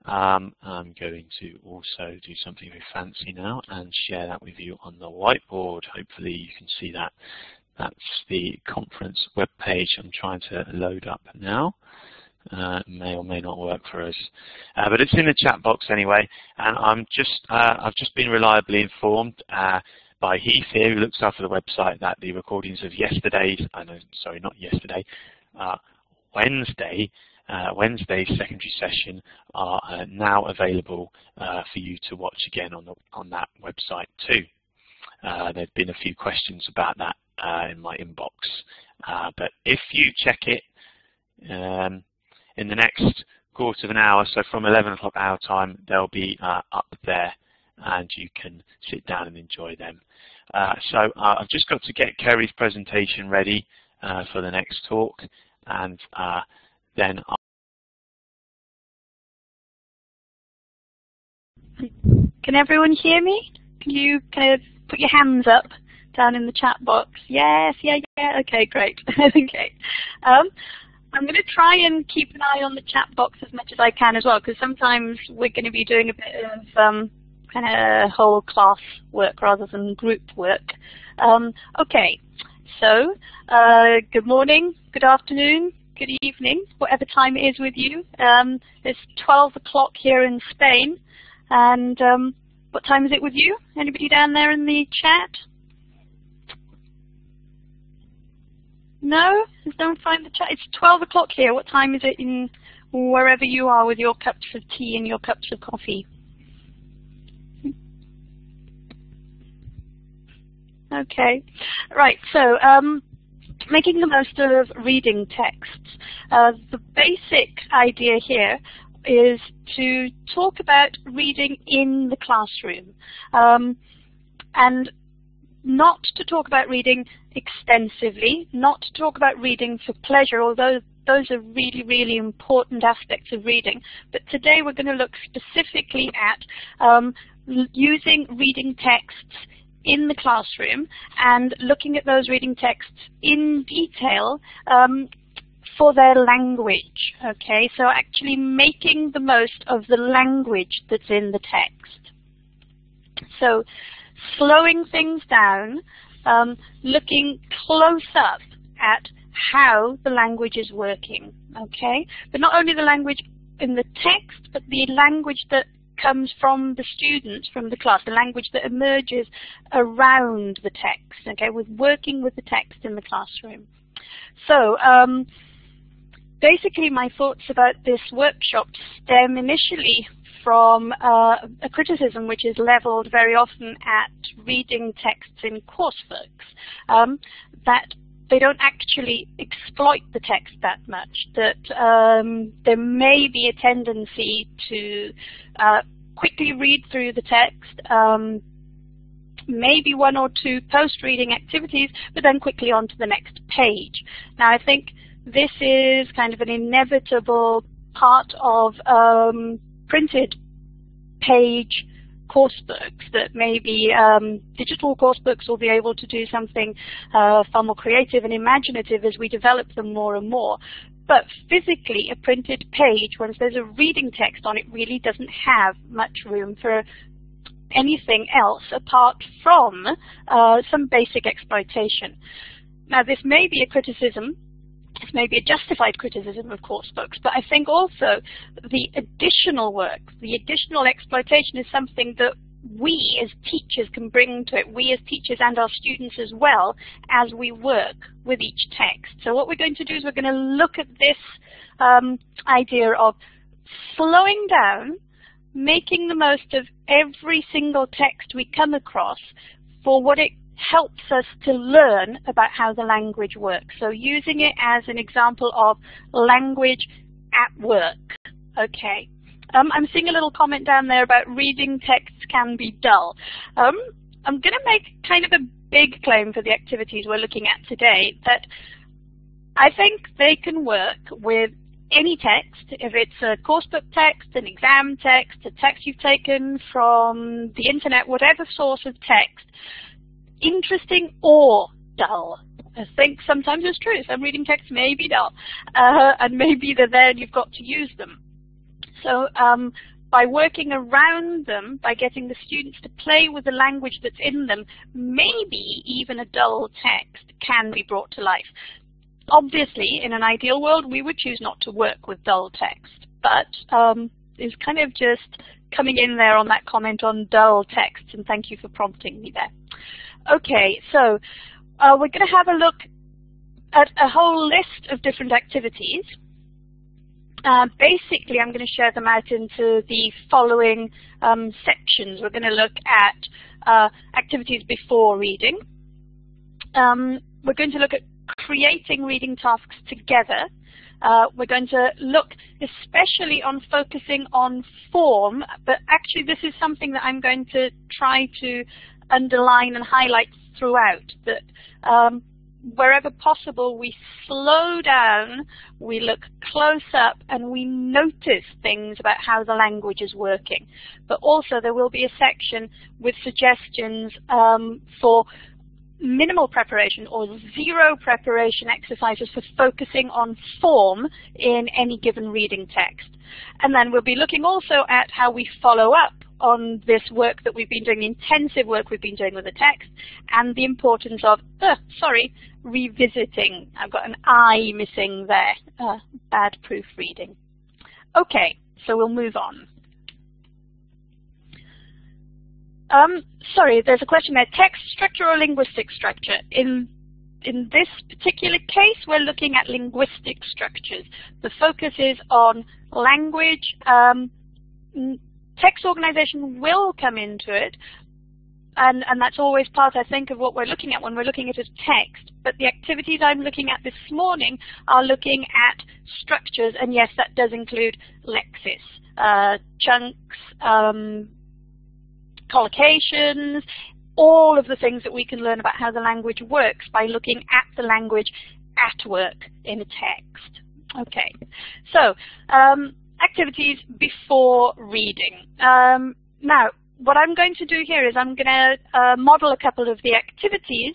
I'm going to also do something very fancy now and share that with you on the whiteboard. Hopefully you can see that. That's the conference web page I'm trying to load up now. It may or may not work for us, but it's in the chat box anyway. And I've just been reliably informed by Heath here, who looks after the website, that the recordings of yesterday's, Wednesday's secondary session are now available for you to watch again on that website too. There's been a few questions about that in my inbox, but if you check it in the next quarter of an hour, so from 11 o'clock our time, they'll be up there and you can sit down and enjoy them. So I've just got to get Ceri's presentation ready for the next talk, and then Can everyone hear me? Can you kind of put your hands up down in the chat box? Yes, yeah, okay, great. Okay. I'm going to try and keep an eye on the chat box as much as I can as well, because sometimes we're going to be doing a bit of kind of whole class work rather than group work. Okay, so good morning, good afternoon, good evening, whatever time it is with you. It's 12 o'clock here in Spain, and what time is it with you? Anybody down there in the chat? No? Don't find the chat. It's 12 o'clock here. What time is it in wherever you are with your cups of tea and your cups of coffee? Okay. Right, so making the most of reading texts. The basic idea here is to talk about reading in the classroom, and not to talk about reading extensively, not to talk about reading for pleasure, although those are really, really important aspects of reading. But today we're going to look specifically at using reading texts in the classroom and looking at those reading texts in detail for their language. Okay, so actually making the most of the language that's in the text. So slowing things down, looking close up at how the language is working, okay? But not only the language in the text, but the language that comes from the students, from the class, the language that emerges around the text, okay? With working with the text in the classroom. So basically my thoughts about this workshop stem initially from a criticism which is leveled very often at reading texts in courseworks, that they don't actually exploit the text that much, that there may be a tendency to quickly read through the text, maybe one or two post-reading activities, but then quickly on to the next page. Now I think this is kind of an inevitable part of printed page coursebooks, that maybe digital coursebooks will be able to do something far more creative and imaginative as we develop them more and more. But physically, a printed page, once there's a reading text on it, really doesn't have much room for anything else apart from some basic exploitation. Now, this may be a criticism It's maybe a justified criticism of course books, but I think also the additional work, the additional exploitation is something that we as teachers can bring to it, we as teachers and our students as well, as we work with each text. So what we're going to do is we're going to look at this idea of slowing down, making the most of every single text we come across for what it helps us to learn about how the language works. So using it as an example of language at work. Okay. I'm seeing a little comment down there about reading texts can be dull. I'm going to make kind of a big claim for the activities we're looking at today, that I think they can work with any text, if it's a course book text, an exam text, a text you've taken from the internet, whatever source of text, interesting or dull. I think sometimes it's true. Some reading texts may be dull, and maybe they're there and you've got to use them. So by working around them, by getting the students to play with the language that's in them, maybe even a dull text can be brought to life. Obviously, in an ideal world, we would choose not to work with dull text, but it's kind of just coming in there on that comment on dull text, and thank you for prompting me there. Okay, so we're going to have a look at a whole list of different activities. Basically, I'm going to share them out into the following sections. We're going to look at activities before reading. We're going to look at creating reading tasks together. We're going to look especially on focusing on form, but actually this is something that I'm going to try to underline and highlight throughout, that wherever possible we slow down, we look close up, and we notice things about how the language is working. But also there will be a section with suggestions for minimal preparation or zero preparation exercises for focusing on form in any given reading text. And then we'll be looking also at how we follow up on this work that we've been doing, the intensive work we've been doing with the text, and the importance of, revisiting. I've got an I missing there, bad proofreading. Okay, so we'll move on. Sorry, there's a question there. Text structure or linguistic structure? In this particular case, we're looking at linguistic structures. The focus is on language. Text organization will come into it, and that's always part, I think, of what we're looking at when we're looking at a text. But the activities I'm looking at this morning are looking at structures, and yes, that does include lexis, chunks, collocations, all of the things that we can learn about how the language works by looking at the language at work in a text. Okay, so activities before reading. Now, what I'm going to do here is I'm going to model a couple of the activities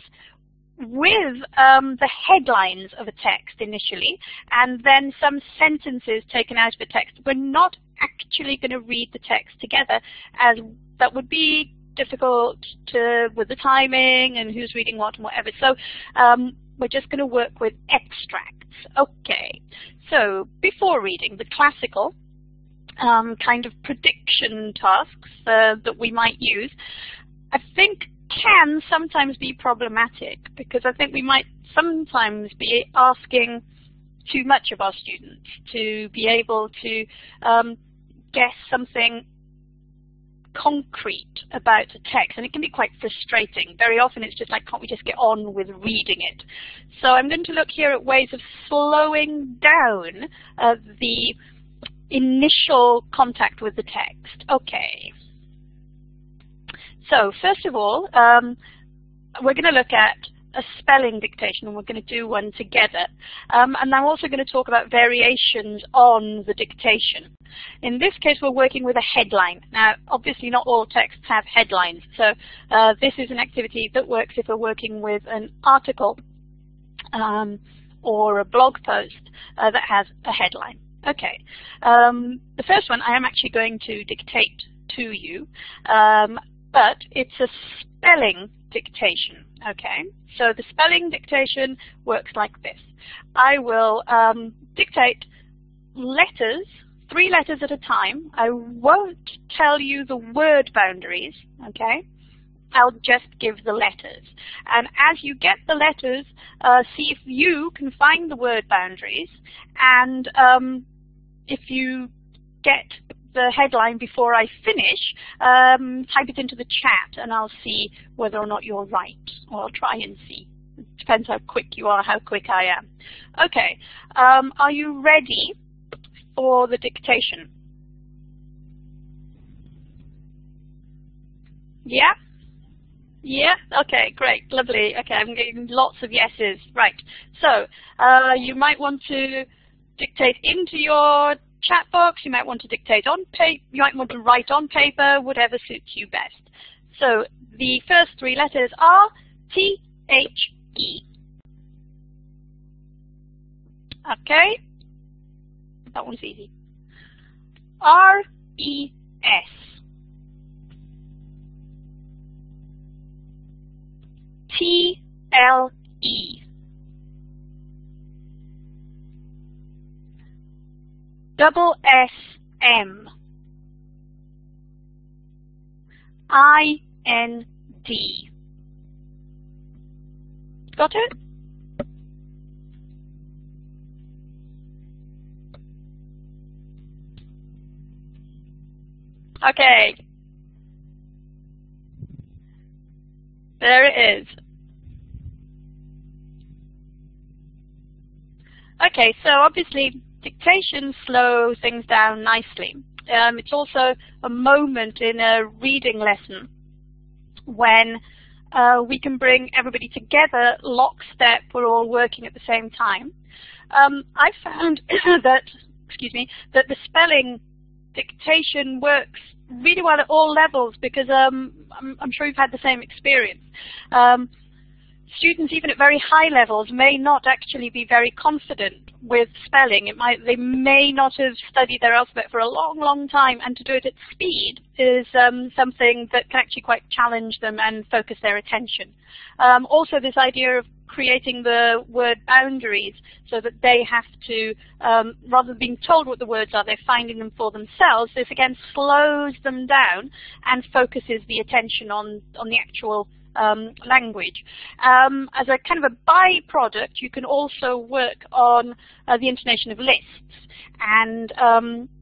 with the headlines of a text initially, and then some sentences taken out of the text. We're not actually going to read the text together, as that would be difficult with the timing and who's reading what and whatever. So we're just going to work with extracts. Okay, so before reading, the classical kind of prediction tasks that we might use, I think can sometimes be problematic, because I think we might sometimes be asking too much of our students to be able to guess something concrete about a text, and it can be quite frustrating. Very often it's just like, can't we just get on with reading it? So I'm going to look here at ways of slowing down the initial contact with the text. Okay. So first of all, we're going to look at a spelling dictation, and we're going to do one together. And I'm also going to talk about variations on the dictation. In this case, we're working with a headline. Now, obviously not all texts have headlines, so this is an activity that works if we're working with an article or a blog post that has a headline. Okay, the first one I am actually going to dictate to you, but but it's a spelling dictation. Okay, so the spelling dictation works like this. I will dictate letters, 3 letters at a time. I won't tell you the word boundaries, okay? I'll just give the letters. And as you get the letters, see if you can find the word boundaries. And if you get the headline before I finish, type it into the chat and I'll see whether or not you're right. Or I'll try and see. It depends how quick you are, how quick I am. Okay, are you ready for the dictation? Yeah? Yeah? Okay, great, lovely. Okay, I'm getting lots of yeses. Right, so you might want to dictate into your chat box, you might want to dictate on paper, you might want to write on paper, whatever suits you best. So the first 3 letters are T-H-E. Okay, that one's easy. R-E-S. T-L-E. Double S-M. I-N-D. Got it? Okay. There it is. Okay, so obviously dictation slows things down nicely. It's also a moment in a reading lesson when we can bring everybody together lockstep, we're all working at the same time. I found that, that the spelling dictation works really well at all levels because I'm sure you've had the same experience. Students, even at very high levels, may not actually be very confident with spelling. They may not have studied their alphabet for a long, long time, and to do it at speed is something that can actually quite challenge them and focus their attention. Also, this idea of creating the word boundaries so that they have to, rather than being told what the words are, they're finding them for themselves. This again slows them down and focuses the attention on the actual language. As a kind of a byproduct, you can also work on the intonation of lists and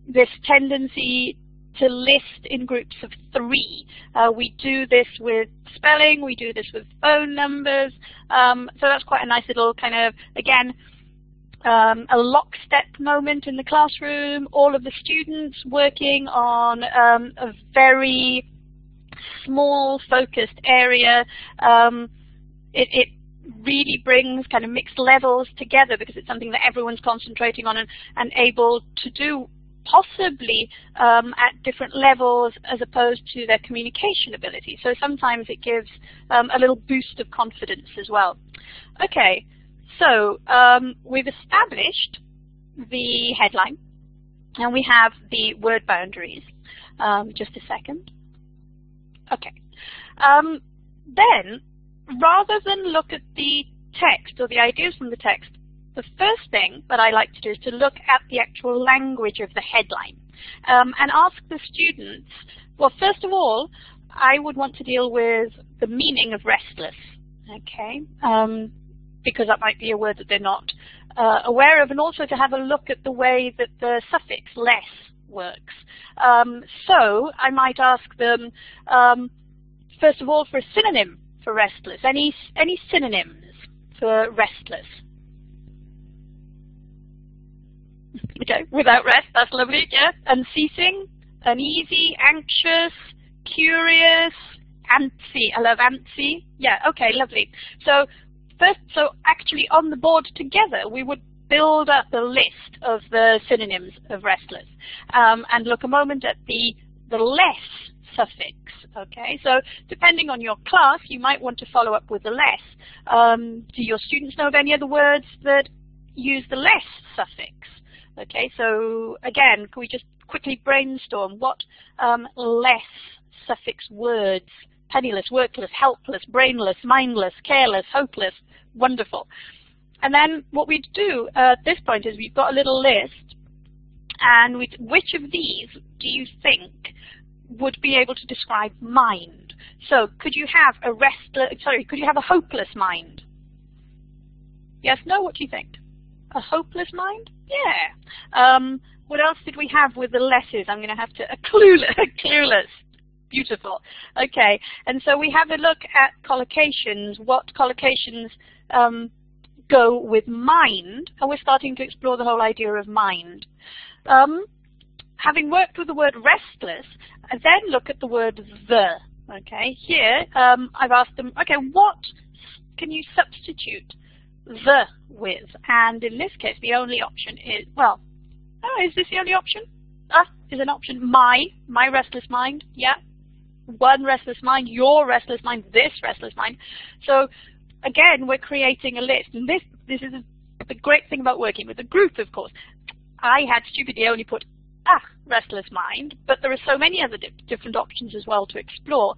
this tendency to list in groups of 3. We do this with spelling, we do this with phone numbers, so that's quite a nice little kind of, again, a lockstep moment in the classroom, all of the students working on a very small focused area. It really brings kind of mixed levels together because it's something that everyone's concentrating on and able to do possibly at different levels as opposed to their communication ability. So sometimes it gives a little boost of confidence as well. Okay, so we've established the headline and we have the word boundaries. Just a second. Okay. Then, rather than look at the text or the ideas from the text, the first thing that I like to do is to look at the actual language of the headline and ask the students, well, first of all, I would want to deal with the meaning of restless, okay, because that might be a word that they're not aware of, and also to have a look at the way that the suffix less works. So I might ask them, first of all, for a synonym for restless. Any synonyms for restless? Okay, without rest, that's lovely, yeah. Unceasing, uneasy, anxious, curious, antsy. I love antsy. Yeah, okay, lovely. So first, actually on the board together, we would build up the list of the synonyms of restless and look a moment at the less suffix. Okay, so depending on your class, you might want to follow up with the less. Do your students know of any other words that use the less suffix? Okay, so again, can we just quickly brainstorm what less suffix words: penniless, workless, helpless, brainless, mindless, careless, hopeless. Wonderful. And then what we do at this point is we've got a little list, and which of these do you think would be able to describe mind? So could you have could you have a hopeless mind? Yes, no, what do you think? A hopeless mind? Yeah. What else did we have with the letters? I'm going to have to, clueless. Beautiful. Okay, and so we have a look at collocations. What collocations go with mind? And we're starting to explore the whole idea of mind. Having worked with the word restless, I then look at the word the. Okay, here I've asked them, okay, what can you substitute the with? And in this case, the only option is, well, is this the only option? Is an option my restless mind? Yeah. One restless mind, your restless mind, this restless mind. So again, we're creating a list. And this is the great thing about working with a group, of course. I had stupidly only put restless mind, but there are so many other different options as well to explore.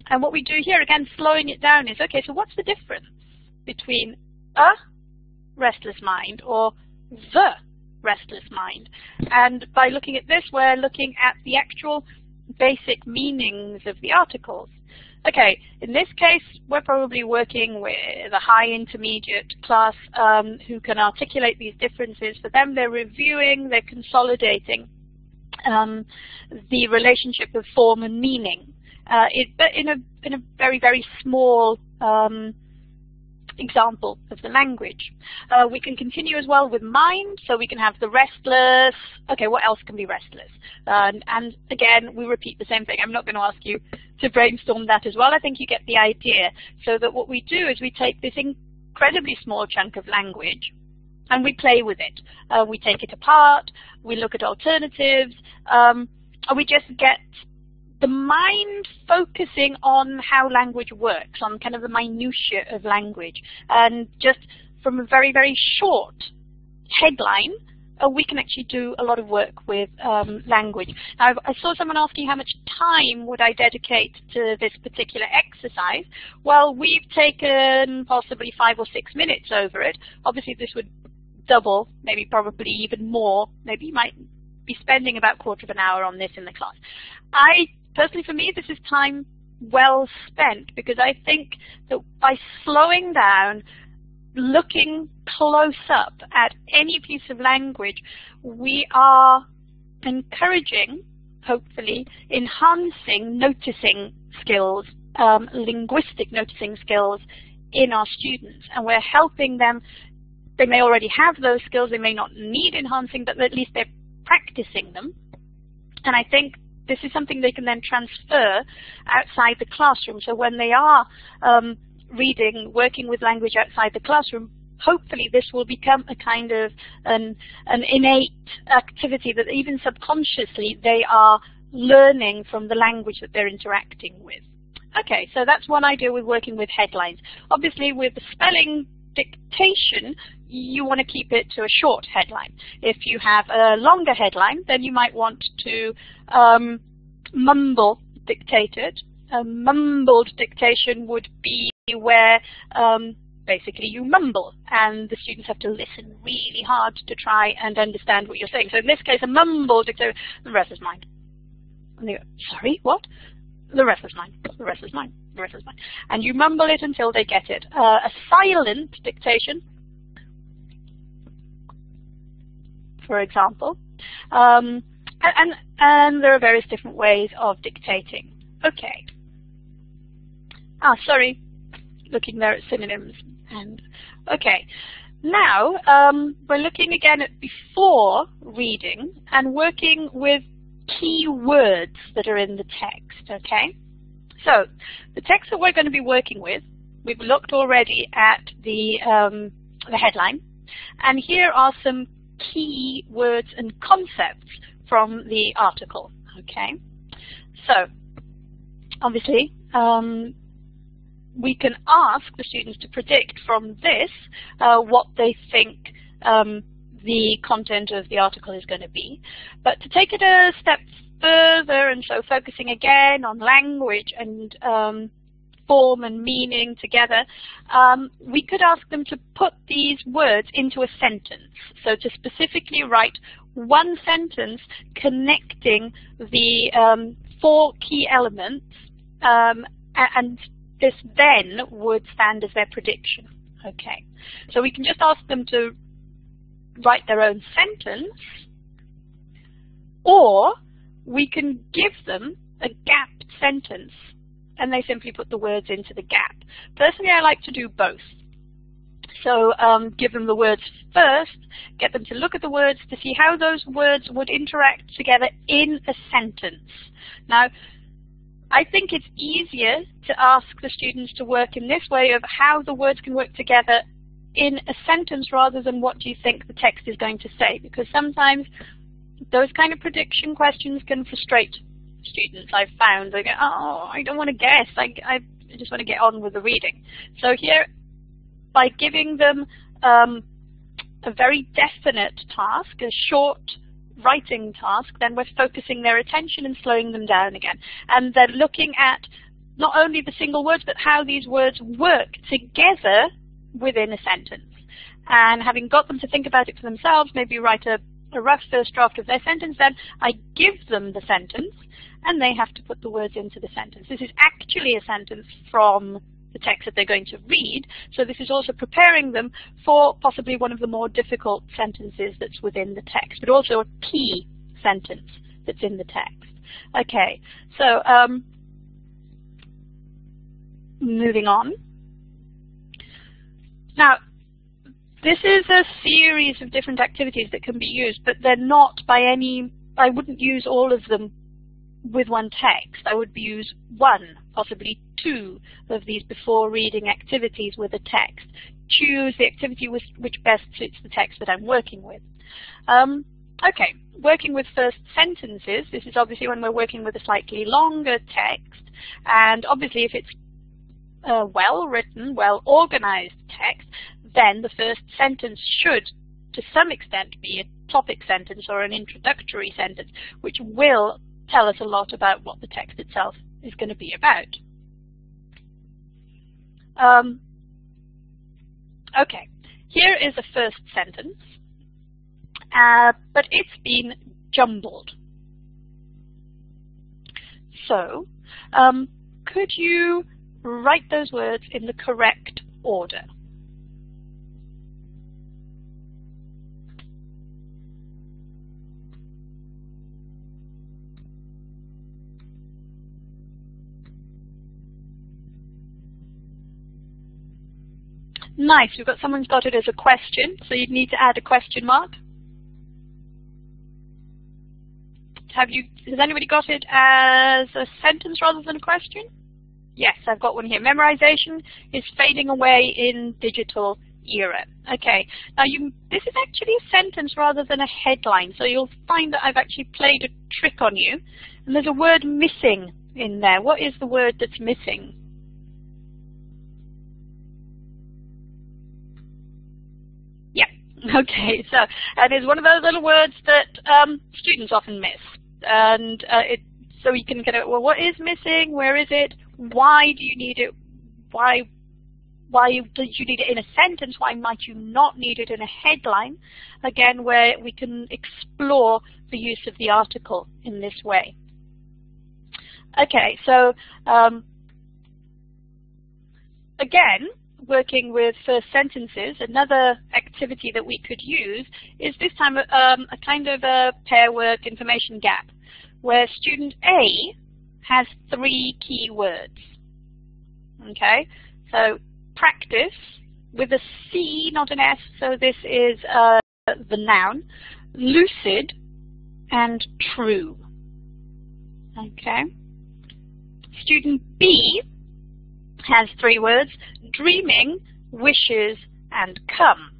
And what we do here, again, slowing it down, is, okay, so what's the difference between a restless mind or the restless mind? And by looking at this, we're looking at the actual basic meanings of the articles. Okay, in this case, we're probably working with a high intermediate class who can articulate these differences. For them, they're reviewing, they're consolidating the relationship of form and meaning, but in a very, very small example of the language. We can continue as well with mind, so we can have the restless. Okay, what else can be restless? And again, we repeat the same thing. I'm not going to ask you to brainstorm that as well. I think you get the idea. So that what we do is we take this incredibly small chunk of language and we play with it. We take it apart, we look at alternatives, and we just get the mind focusing on how language works, on kind of the minutiae of language. And just from a very, very short headline, we can actually do a lot of work with language. Now, I saw someone asking how much time would I dedicate to this particular exercise. Well, we've taken possibly 5 or 6 minutes over it. Obviously, this would double, maybe probably even more. Maybe you might be spending about a quarter of an hour on this in the class. Personally, for me, this is time well spent, because I think that by slowing down, looking close up at any piece of language, we are encouraging, hopefully, enhancing noticing skills, linguistic noticing skills in our students. And we're helping them. They may already have those skills, they may not need enhancing, but at least they're practicing them. And I think this is something they can then transfer outside the classroom. So when they are reading, working with language outside the classroom, hopefully this will become a kind of an innate activity that even subconsciously they are learning from the language that they're interacting with. Okay, so that's one idea with working with headlines. Obviously, with the spelling dictation, you want to keep it to a short headline. If you have a longer headline, then you might want to mumble dictate it. A mumbled dictation would be where basically you mumble, and the students have to listen really hard to try and understand what you're saying. So in this case, a mumbled dictation, the restless mind. And they go, sorry, what? The restless mind, the restless mind, the restless mind. And you mumble it until they get it. A silent dictation, for example. And there are various different ways of dictating. Okay. Sorry, looking there at synonyms. And okay, now we're looking again at before reading and working with key words that are in the text. Okay, so the text that we're going to be working with, we've looked already at the headline, and here are some key words and concepts from the article. Okay, so obviously we can ask the students to predict from this what they think the content of the article is going to be. But to take it a step further, and so focusing again on language and form and meaning together, we could ask them to put these words into a sentence. So to specifically write one sentence connecting the 4 key elements, and this then would stand as their prediction. Okay, so we can just ask them to write their own sentence, or we can give them a gapped sentence and they simply put the words into the gap. Personally, I like to do both. So give them the words first, get them to look at the words to see how those words would interact together in a sentence. Now, I think it's easier to ask the students to work in this way of how the words can work together in a sentence rather than what do you think the text is going to say, because sometimes those kind of prediction questions can frustrate students. I've found they go, oh, I don't want to guess, I just want to get on with the reading. So here, by giving them a very definite task, a short writing task, then we're focusing their attention and slowing them down again. And they're looking at not only the single words, but how these words work together within a sentence. And having got them to think about it for themselves, maybe write a rough first draft of their sentence, then I give them the sentence, and they have to put the words into the sentence. This is actually a sentence from the text that they're going to read, so this is also preparing them for possibly one of the more difficult sentences that's within the text, but also a key sentence that's in the text. Okay, so moving on. Now, this is a series of different activities that can be used, but they're not by any, I wouldn't use all of them with one text. I would use 1, possibly 2 of these before reading activities with a text. Choose the activity which best suits the text that I'm working with. Okay, working with first sentences. This is obviously when we're working with a slightly longer text, and obviously if it's well-written, well-organized text, then the first sentence should, to some extent, be a topic sentence or an introductory sentence, which will tell us a lot about what the text itself is going to be about. Okay, here is a first sentence, but it's been jumbled. So, could you write those words in the correct order? Nice, we've got someone's got it as a question, so you'd need to add a question mark. Has anybody got it as a sentence rather than a question? Yes, I've got one here. Memorization is fading away in digital era. Okay, now this is actually a sentence rather than a headline, so you'll find that I've actually played a trick on you, and there's a word missing in there. What is the word that's missing? Okay, so that is one of those little words that students often miss, and so we can kind of, well, what is missing? Where is it? Why do you need it? Why do you need it in a sentence? Why might you not need it in a headline? Again, where we can explore the use of the article in this way. Okay, so again, working with first sentences, another activity that we could use is this time a kind of a pair work information gap, where student A has 3 key words. Okay, so practice with a C, not an S, so this is the noun, lucid and true. Okay, student B has 3 words, dreaming, wishes, and come.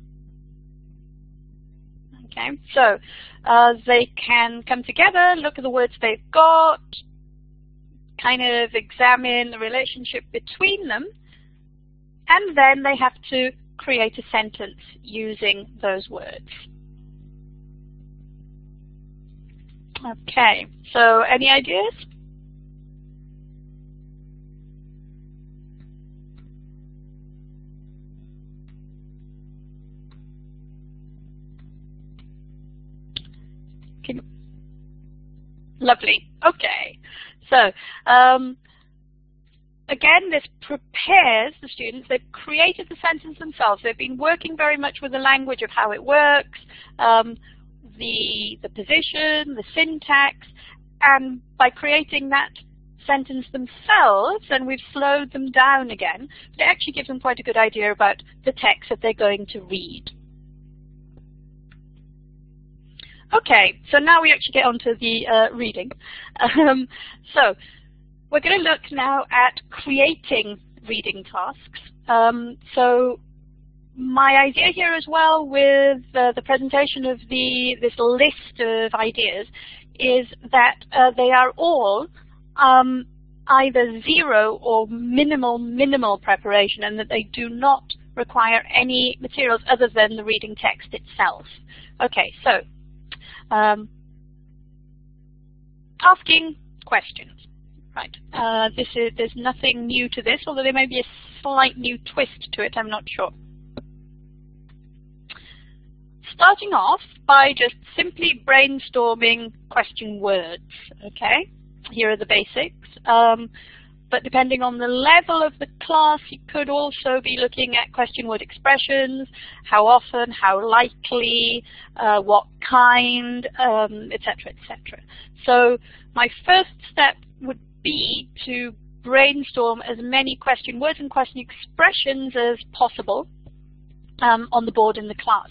Okay, so they can come together, look at the words they've got, kind of examine the relationship between them, and then they have to create a sentence using those words. Okay, so any ideas? Lovely. Okay. So, again, this prepares the students. They've created the sentence themselves. They've been working very much with the language of how it works, the position, the syntax, and by creating that sentence themselves, and we've slowed them down again, but it actually gives them quite a good idea about the text that they're going to read. Okay, so now we actually get onto the reading. So we're going to look now at creating reading tasks. So my idea here as well with the presentation of this list of ideas is that they are all either zero or minimal preparation, and that they do not require any materials other than the reading text itself. Okay, so asking questions, right? There's nothing new to this, although there may be a slight new twist to it, I'm not sure. Starting off by just simply brainstorming question words, okay? Here are the basics. But depending on the level of the class, you could also be looking at question word expressions, how often, how likely, what kind, etc., etc. So my first step would be to brainstorm as many question words and question expressions as possible on the board in the class.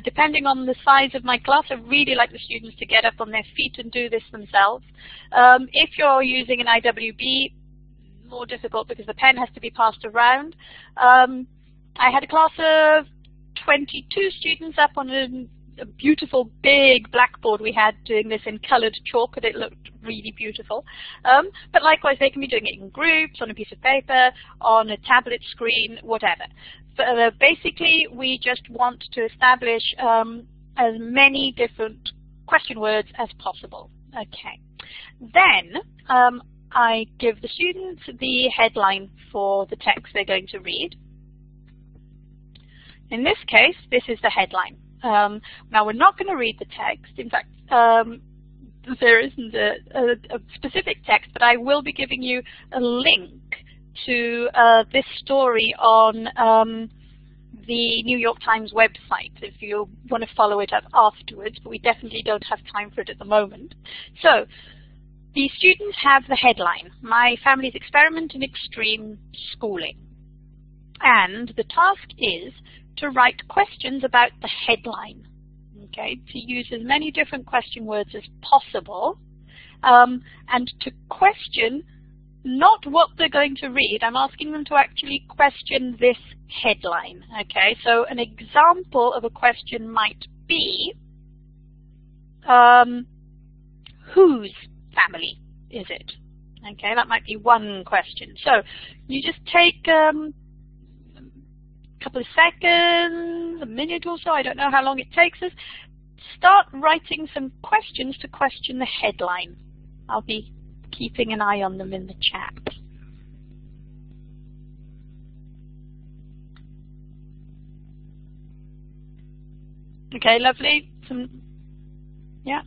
Depending on the size of my class, I really like the students to get up on their feet and do this themselves. If you're using an IWB, more difficult because the pen has to be passed around. I had a class of 22 students up on a beautiful big blackboard we had doing this in coloured chalk, and it looked really beautiful. But likewise, they can be doing it in groups, on a piece of paper, on a tablet screen, whatever. But basically, we just want to establish as many different question words as possible. Okay. Then I give the students the headline for the text they're going to read. In this case, this is the headline. Now, we're not going to read the text. In fact, there isn't a specific text, but I will be giving you a link to this story on the New York Times website if you want to follow it up afterwards, but we definitely don't have time for it at the moment. So, the students have the headline, My Family's Experiment in Extreme Schooling. And the task is to write questions about the headline, okay, to use as many different question words as possible, and to question not what they're going to read. I'm asking them to actually question this headline, okay? So an example of a question might be, whose family is it? Okay, that might be one question. So you just take a couple of seconds, a minute or so, I don't know how long it takes us. Start writing some questions to question the headline. I'll be keeping an eye on them in the chat. Okay, lovely. Yeah.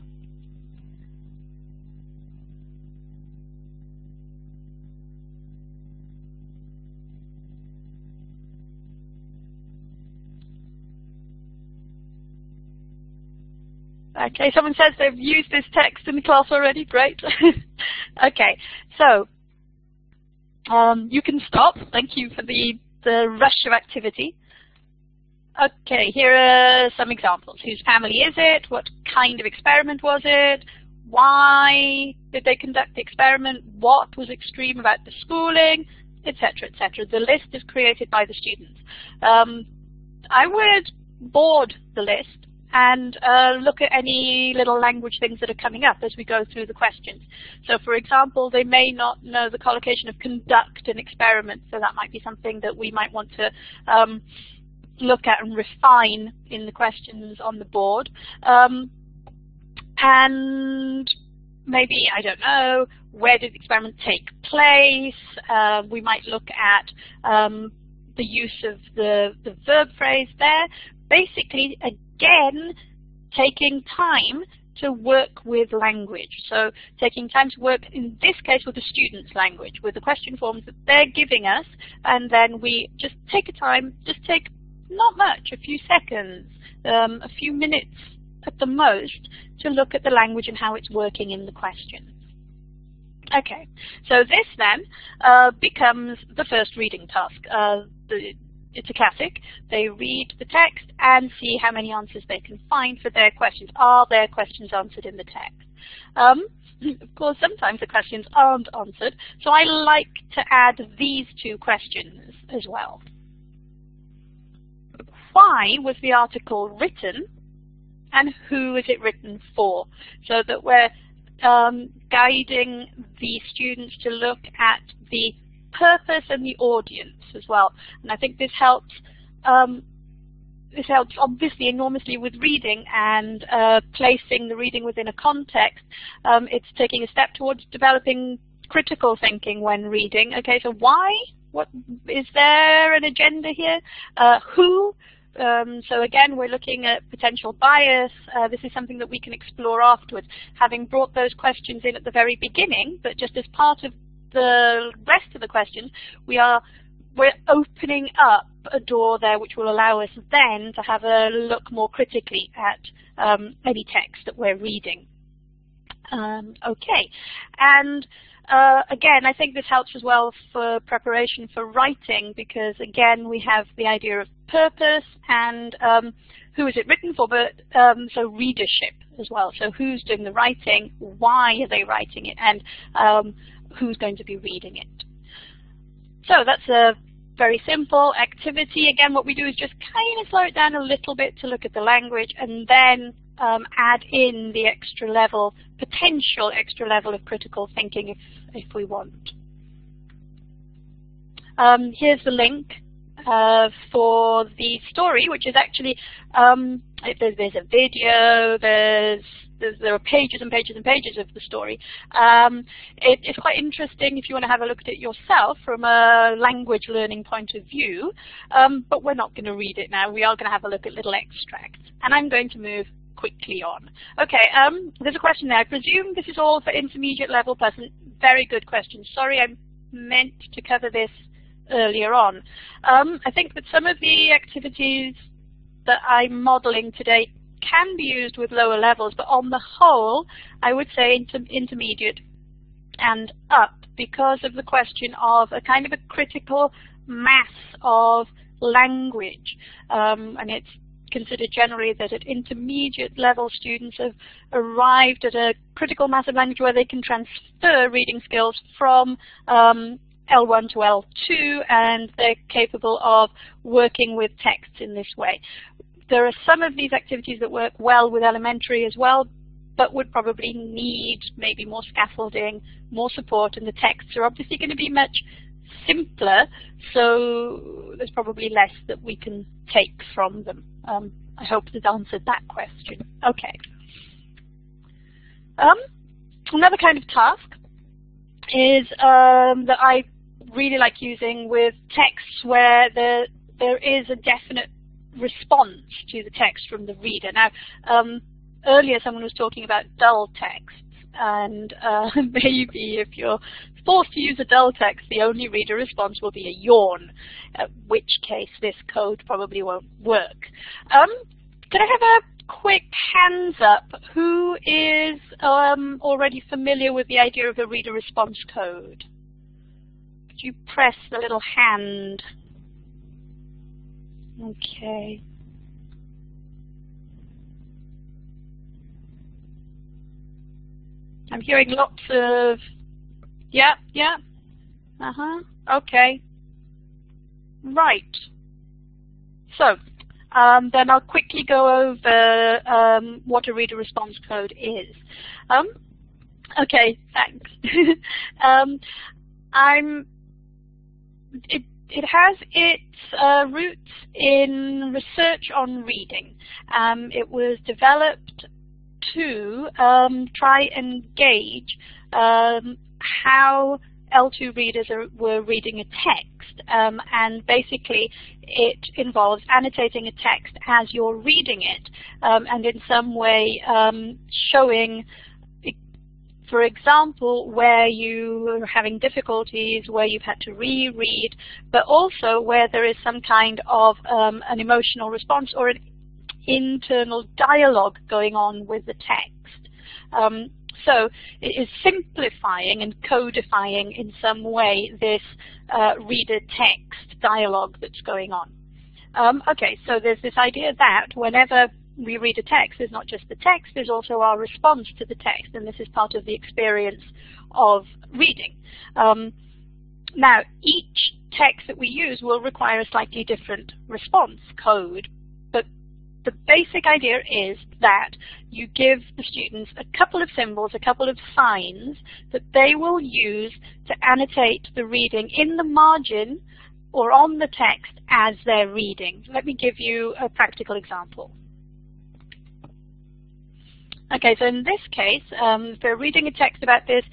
Okay, someone says they've used this text in the class already. Great. Okay, so you can stop. Thank you for the rush of activity. Okay, here are some examples. Whose family is it? What kind of experiment was it? Why did they conduct the experiment? What was extreme about the schooling? Etc., etc. The list is created by the students. I would board the list and look at any little language things that are coming up as we go through the questions. So, for example, they may not know the collocation of conduct an experiment, so that might be something that we might want to look at and refine in the questions on the board. And maybe, I don't know, where did the experiment take place? We might look at the use of the verb phrase there. Basically, again, taking time to work with language. So taking time to work, in this case, with the student's language, with the question forms that they're giving us, and then we just take a time, just take not much, a few seconds, a few minutes at the most, to look at the language and how it's working in the questions. Okay, so this then becomes the first reading task. It's a classic. They read the text and see how many answers they can find for their questions. Are their questions answered in the text? Of course, sometimes the questions aren't answered, so I like to add these two questions as well. Why was the article written, and who is it written for? So that we're guiding the students to look at the purpose and the audience as well. And I think this helps obviously enormously with reading and placing the reading within a context. It's taking a step towards developing critical thinking when reading. Okay, so why? What is there an agenda here? Who? So again, we're looking at potential bias. This is something that we can explore afterwards. Having brought those questions in at the very beginning, but just as part of the rest of the questions, we're opening up a door there which will allow us then to have a look more critically at any text that we're reading. Okay, and again, I think this helps as well for preparation for writing, because again, we have the idea of purpose and who is it written for, but so readership as well. So who's doing the writing, why are they writing it, and who's going to be reading it. So that's a very simple activity. Again, what we do is just kind of slow it down a little bit to look at the language, and then add in the extra level, potential extra level of critical thinking if we want. Here's the link for the story, which is actually, there's a video, there are pages and pages and pages of the story. It's quite interesting if you want to have a look at it yourself from a language learning point of view, but we're not going to read it now. We are going to have a look at little extracts, and I'm going to move quickly on. Okay, there's a question there. I presume this is all for intermediate level person. Very good question. Sorry, I meant to cover this earlier on. I think that some of the activities that I'm modeling today can be used with lower levels, but on the whole, I would say intermediate and up, because of the question of a kind of a critical mass of language. And it's considered generally that at intermediate level students have arrived at a critical mass of language where they can transfer reading skills from L1 to L2, and they're capable of working with texts in this way. There are some of these activities that work well with elementary as well, but would probably need maybe more scaffolding, more support, and the texts are obviously going to be much simpler, so there's probably less that we can take from them. I hope that answered that question. Okay. Another kind of task is that I really like using with texts where there is a definite response to the text from the reader. Now, earlier someone was talking about dull texts, and maybe if you're forced to use a dull text, the only reader response will be a yawn, in which case this code probably won't work. Could I have a quick hands up who is already familiar with the idea of a reader response code? Could you press the little hand? Okay. I'm hearing lots of, yeah, okay. Right. So, then I'll quickly go over what a reader response code is. Okay, thanks. It has its roots in research on reading. It was developed to try and gauge how L2 readers were reading a text, and basically it involves annotating a text as you're reading it, and in some way showing, for example, where you are having difficulties, where you've had to reread, but also where there is some kind of an emotional response or an internal dialogue going on with the text. So it is simplifying and codifying in some way this reader text dialogue that's going on. Okay, so there's this idea that whenever we read a text, there's not just the text, there's also our response to the text, and this is part of the experience of reading. Now, each text that we use will require a slightly different response code, but the basic idea is that you give the students a couple of symbols, a couple of signs that they will use to annotate the reading in the margin or on the text as they're reading. Let me give you a practical example. Okay, so in this case, we're reading a text about this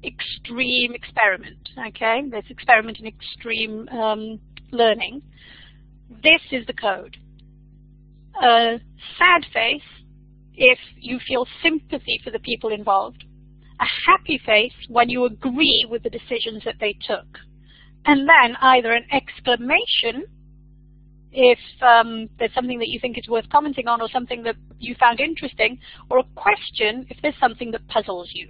extreme experiment, okay, this experiment in extreme learning. This is the code. A sad face if you feel sympathy for the people involved. A happy face when you agree with the decisions that they took. And then either an exclamation if there's something that you think is worth commenting on or something that you found interesting, or a question if there's something that puzzles you.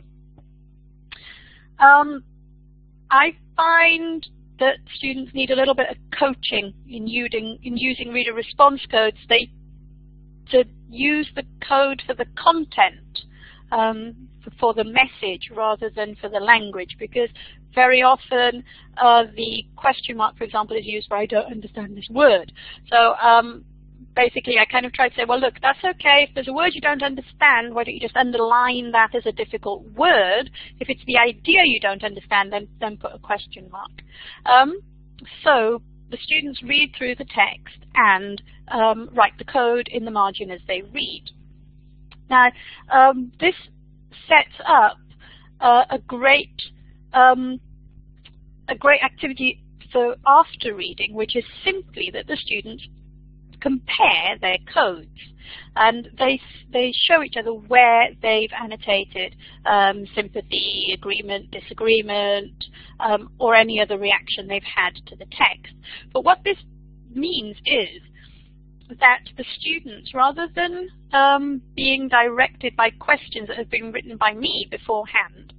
I find that students need a little bit of coaching in using reader response codes. To use the code for the content, for the message rather than for the language, because very often the question mark, for example, is used for I don't understand this word. So basically I kind of try to say, well, look, that's okay. If there's a word you don't understand, why don't you just underline that as a difficult word? If it's the idea you don't understand, then put a question mark. So the students read through the text and write the code in the margin as they read. Now, this sets up a great activity for after reading, which is simply that the students compare their codes, and they show each other where they've annotated sympathy, agreement, disagreement, or any other reaction they've had to the text. But what this means is that the students, rather than being directed by questions that have been written by me beforehand,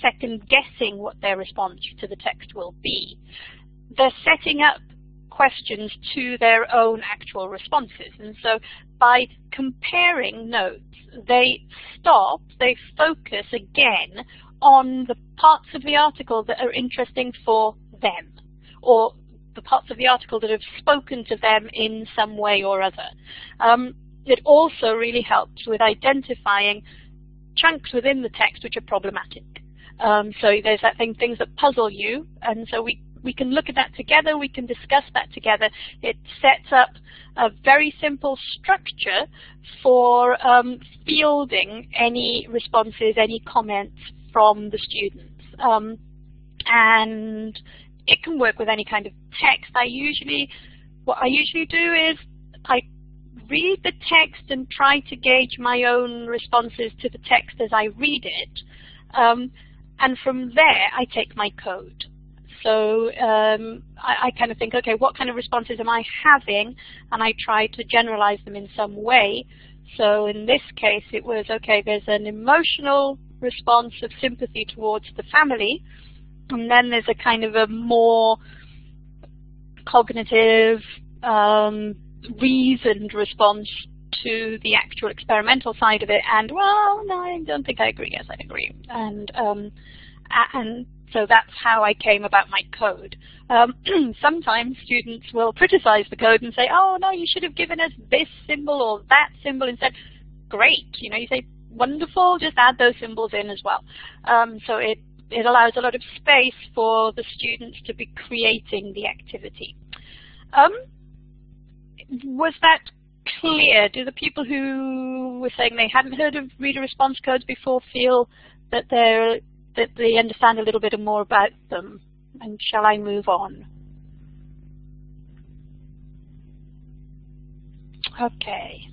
second guessing what their response to the text will be, they're setting up questions to their own actual responses. And so by comparing notes, they focus again on the parts of the article that are interesting for them, or the parts of the article that have spoken to them in some way or other. It also really helps with identifying chunks within the text which are problematic. So there's that things that puzzle you, and so we can look at that together, we can discuss that together. It sets up a very simple structure for fielding any responses, any comments from the students. And it can work with any kind of text. What I usually do is I read the text and try to gauge my own responses to the text as I read it. And from there, I take my code. So I kind of think, okay, what kind of responses am I having? And I try to generalize them in some way. So in this case, it was, okay, there's an emotional response of sympathy towards the family. And then there's a kind of a more cognitive, reasoned response to the actual experimental side of it. And, well, no, I don't think I agree. Yes, I agree. And so that's how I came about my code. Sometimes students will criticize the code and say, oh, no, you should have given us this symbol or that symbol instead. Great. You know, you say, wonderful, just add those symbols in as well. So it allows a lot of space for the students to be creating the activity. Was that clear? Do the people who were saying they hadn't heard of reader response codes before feel that they understand a little bit more about them? And shall I move on? Okay.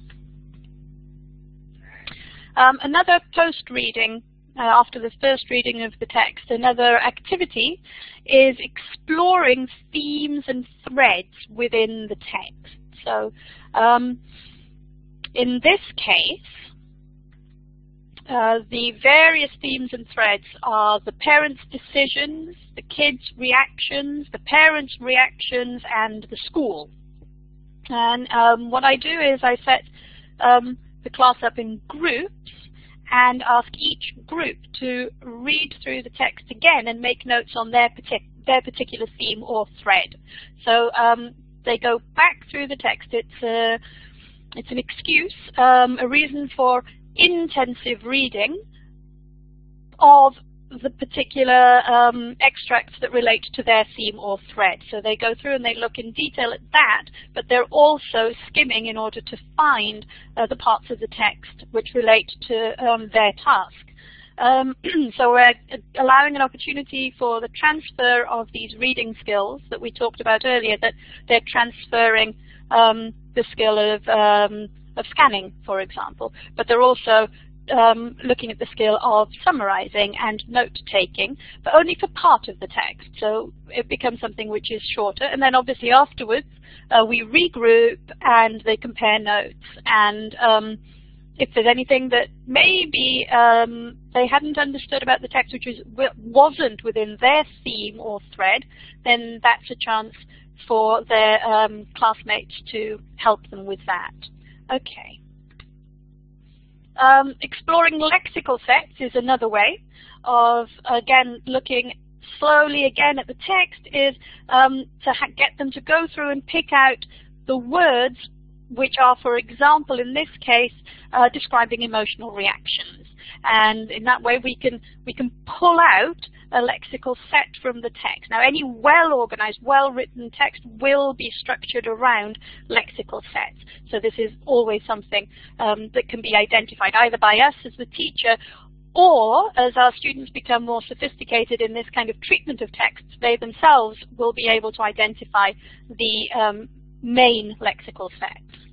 Another post-reading, after the first reading of the text, another activity is exploring themes and threads within the text. So in this case, the various themes and threads are the parents' decisions, the kids' reactions, the parents' reactions, and the school. And what I do is I set the class up in groups and ask each group to read through the text again and make notes on their particular theme or thread. So they go back through the text. It's an excuse, a reason for intensive reading of the particular extracts that relate to their theme or thread. So they go through and they look in detail at that, but they're also skimming in order to find the parts of the text which relate to their task. So we're allowing an opportunity for the transfer of these reading skills that we talked about earlier, that they're transferring the skill of scanning, for example, but they're also looking at the skill of summarizing and note-taking, but only for part of the text. So it becomes something which is shorter, and then obviously afterwards we regroup and they compare notes, and if there's anything that maybe they hadn't understood about the text which wasn't within their theme or thread, then that's a chance for their classmates to help them with that. Okay. Exploring lexical sets is another way of, again, looking slowly again at the text, is to get them to go through and pick out the words which are, for example, in this case, describing emotional reactions. And in that way we can pull out a lexical set from the text. Now, any well-organized, well-written text will be structured around lexical sets. So this is always something that can be identified either by us as the teacher, or as our students become more sophisticated in this kind of treatment of texts, they themselves will be able to identify the main lexical sets.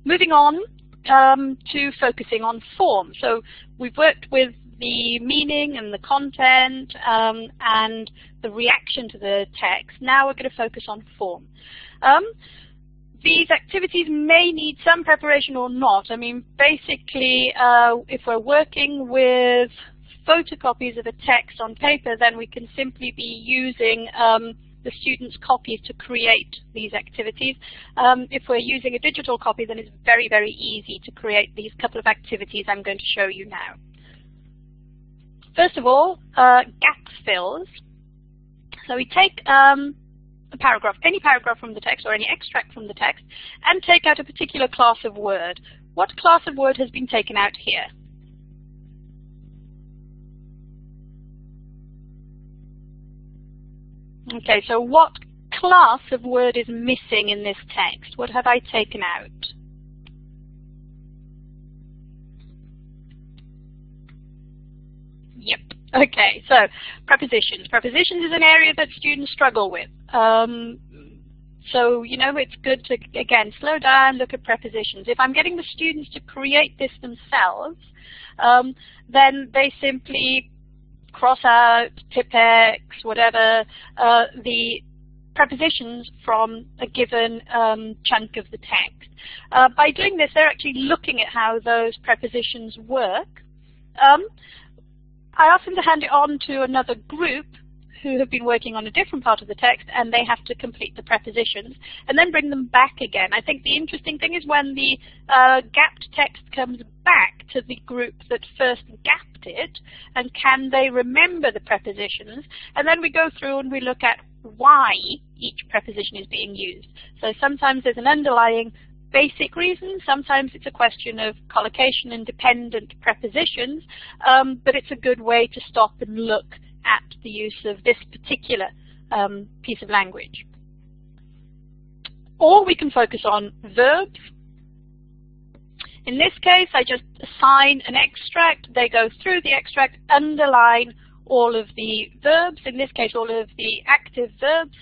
Moving on to focusing on form. So we've worked with the meaning and the content and the reaction to the text. Now we're going to focus on form. These activities may need some preparation or not. I mean, basically, if we're working with photocopies of a text on paper, then we can simply be using the students' copies to create these activities. If we're using a digital copy, then it's very, very easy to create these couple of activities I'm going to show you now. First of all, gap fills. So we take a paragraph, any paragraph from the text or any extract from the text, and take out a particular class of word. What class of word has been taken out here? Okay, so what class of word is missing in this text? What have I taken out? Yep. Okay, so prepositions. Prepositions is an area that students struggle with. So, you know, it's good to, again, slow down, look at prepositions. If I'm getting the students to create this themselves, then they simply cross out, Tipex, whatever, the prepositions from a given chunk of the text. By doing this, they're actually looking at how those prepositions work. I ask them to hand it on to another group who have been working on a different part of the text, and they have to complete the prepositions and then bring them back again. I think the interesting thing is when the gapped text comes back to the group that first gapped it, and can they remember the prepositions, and then we go through and we look at why each preposition is being used. So sometimes there's an underlying basic reason, sometimes it's a question of collocation and dependent prepositions, but it's a good way to stop and look at the use of this particular piece of language. or we can focus on verbs. In this case, I just assign an extract. They go through the extract, underline all of the verbs, in this case all of the active verbs,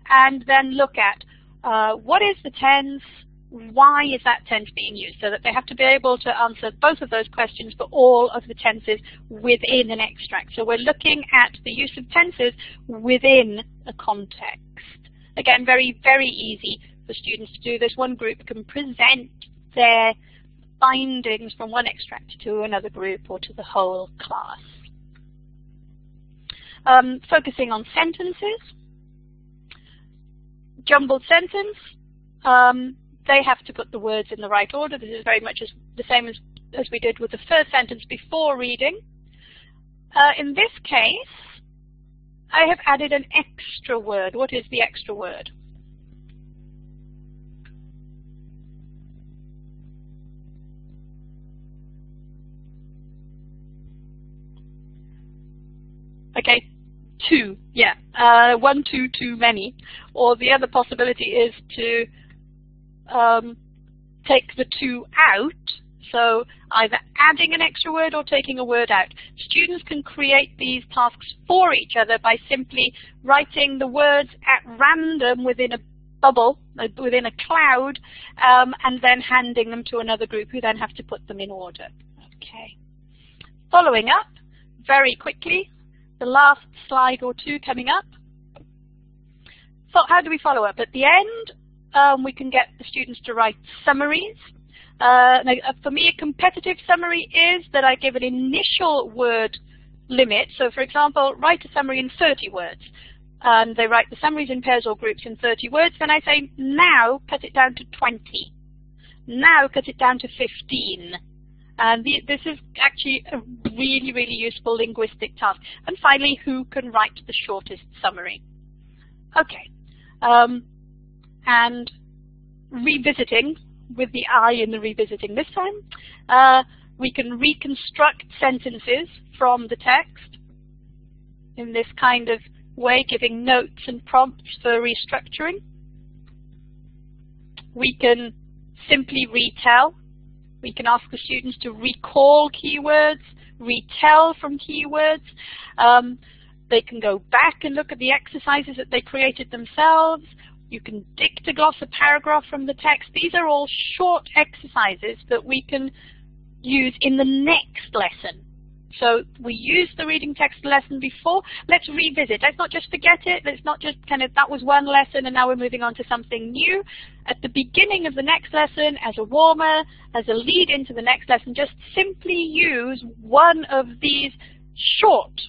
and then look at what is the tense, why is that tense being used, so that they have to be able to answer both of those questions for all of the tenses within an extract. So we're looking at the use of tenses within a context. Again, very, very easy for students to do this. One group can present their findings from one extract to another group or to the whole class. Focusing on sentences. Jumbled sentence. They have to put the words in the right order. This is very much the same as we did with the first sentence before reading. In this case, I have added an extra word. What is the extra word? Okay, two, yeah. One, two, too many. Or the other possibility is to take the two out, so either adding an extra word or taking a word out. Students can create these tasks for each other by simply writing the words at random within a bubble, within a cloud, and then handing them to another group who then have to put them in order. Okay. Following up, very quickly, the last slide or two coming up. So how do we follow up? At the end, we can get the students to write summaries. Now, for me, a competitive summary is that I give an initial word limit. So, for example, write a summary in 30 words. They write the summaries in pairs or groups in 30 words. Then I say, now cut it down to 20. Now cut it down to 15. And this is actually a really, really useful linguistic task. And finally, who can write the shortest summary? Okay. And revisiting, with the I in the revisiting this time, we can reconstruct sentences from the text in this kind of way, giving notes and prompts for restructuring. We can simply retell. We can ask the students to recall keywords, retell from keywords. They can go back and look at the exercises that they created themselves. You can dictogloss a paragraph from the text. These are all short exercises that we can use in the next lesson. So we used the reading text lesson before. Let's revisit. Let's not just forget it. Let's not just kind of, that was one lesson and now we're moving on to something new. At the beginning of the next lesson, as a warmer, as a lead into the next lesson, just simply use one of these short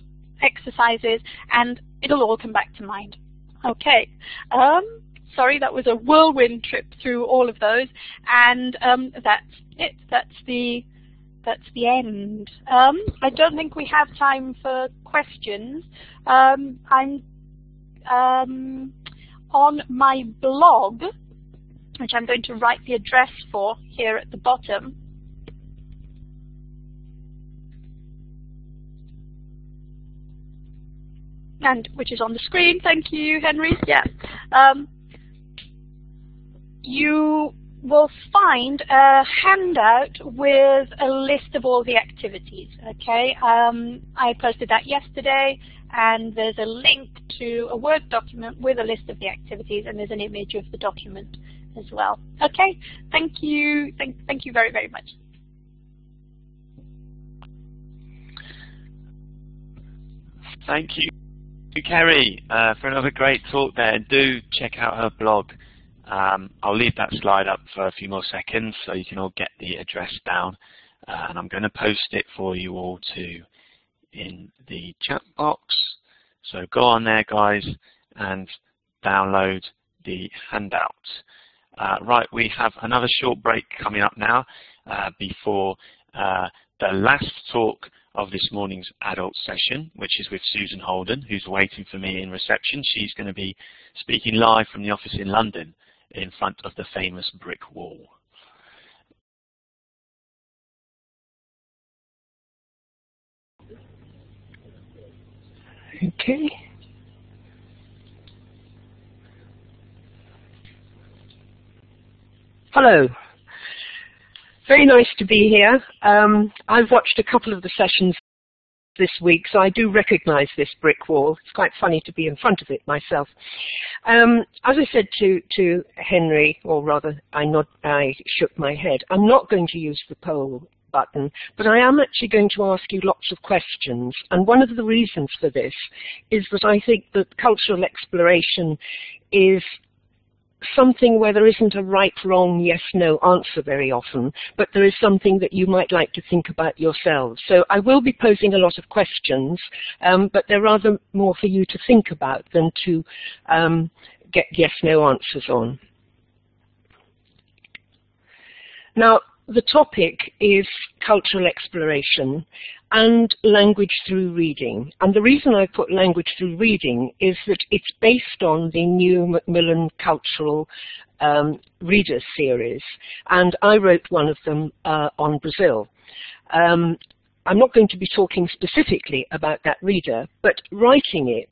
exercises and it'll all come back to mind. Okay. Sorry, that was a whirlwind trip through all of those, and that's it. That's the end. I don't think we have time for questions. I'm on my blog, which I'm going to write the address for here at the bottom. And which is on the screen. Thank you, Henry. Yeah. You will find a handout with a list of all the activities. Okay. I posted that yesterday, and there's a link to a Word document with a list of the activities, and there's an image of the document as well. Okay. Thank you. Thank you very, very much. Thank you, Ceri, for another great talk there. Do check out her blog. I'll leave that slide up for a few more seconds so you can all get the address down. And I'm going to post it for you all too in the chat box. So go on there, guys, and download the handout. Right, we have another short break coming up now before the last talk of this morning's adult session, which is with Susan Holden, who's waiting for me in reception. She's going to be speaking live from the office in London in front of the famous brick wall. Okay. Hello. Very nice to be here. I've watched a couple of the sessions this week, so I do recognize this brick wall. It's quite funny to be in front of it myself. As I said to Henry, or rather I shook my head, I'm not going to use the poll button, but I am actually going to ask you lots of questions. And one of the reasons for this is that I think that cultural exploration is something where there isn't a right, wrong, yes, no answer very often, but there is something that you might like to think about yourselves. So I will be posing a lot of questions, but they're rather more for you to think about than to get yes, no answers on. Now, the topic is cultural exploration and language through reading. And the reason I put language through reading is that it's based on the new Macmillan Cultural Reader series. And I wrote one of them on Brazil. I'm not going to be talking specifically about that reader, but writing it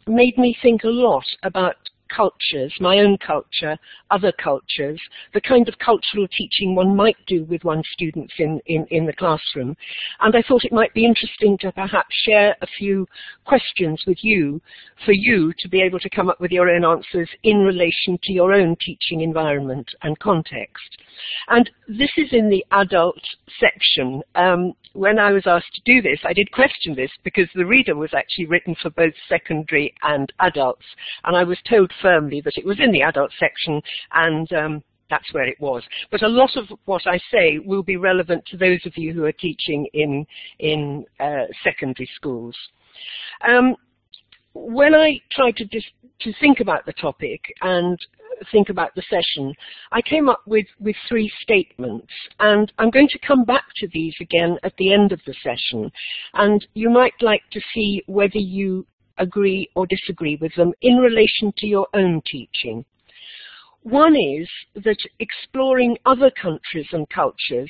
made me think a lot about cultures, my own culture, other cultures, the kind of cultural teaching one might do with one's students in the classroom. And I thought it might be interesting to perhaps share a few questions with you, for you to be able to come up with your own answers in relation to your own teaching environment and context. And this is in the adult section. When I was asked to do this, I did question this because the reader was actually written for both secondary and adults. And I was told firmly that it was in the adult section, and that's where it was. But a lot of what I say will be relevant to those of you who are teaching in secondary schools. When I tried to think about the topic and think about the session, I came up with three statements, and I'm going to come back to these again at the end of the session, and you might like to see whether you agree or disagree with them in relation to your own teaching. One is that exploring other countries and cultures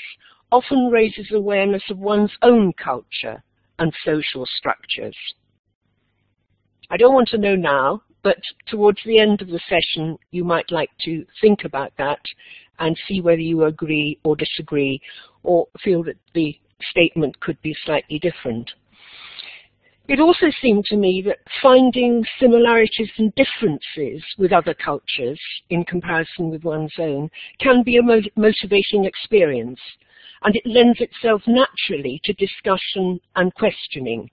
often raises awareness of one's own culture and social structures. I don't want to know now, but towards the end of the session, you might like to think about that and see whether you agree or disagree or feel that the statement could be slightly different. It also seemed to me that finding similarities and differences with other cultures in comparison with one's own can be a motivating experience, and it lends itself naturally to discussion and questioning.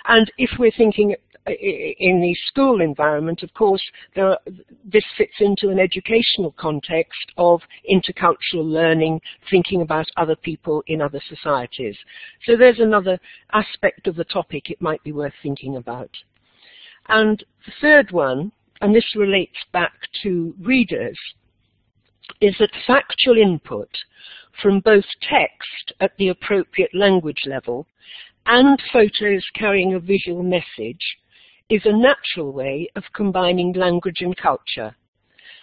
And if we're thinking in the school environment, of course, this fits into an educational context of intercultural learning, thinking about other people in other societies. So there's another aspect of the topic it might be worth thinking about. And the third one, and this relates back to readers, is that factual input from both text at the appropriate language level and photos carrying a visual message is a natural way of combining language and culture,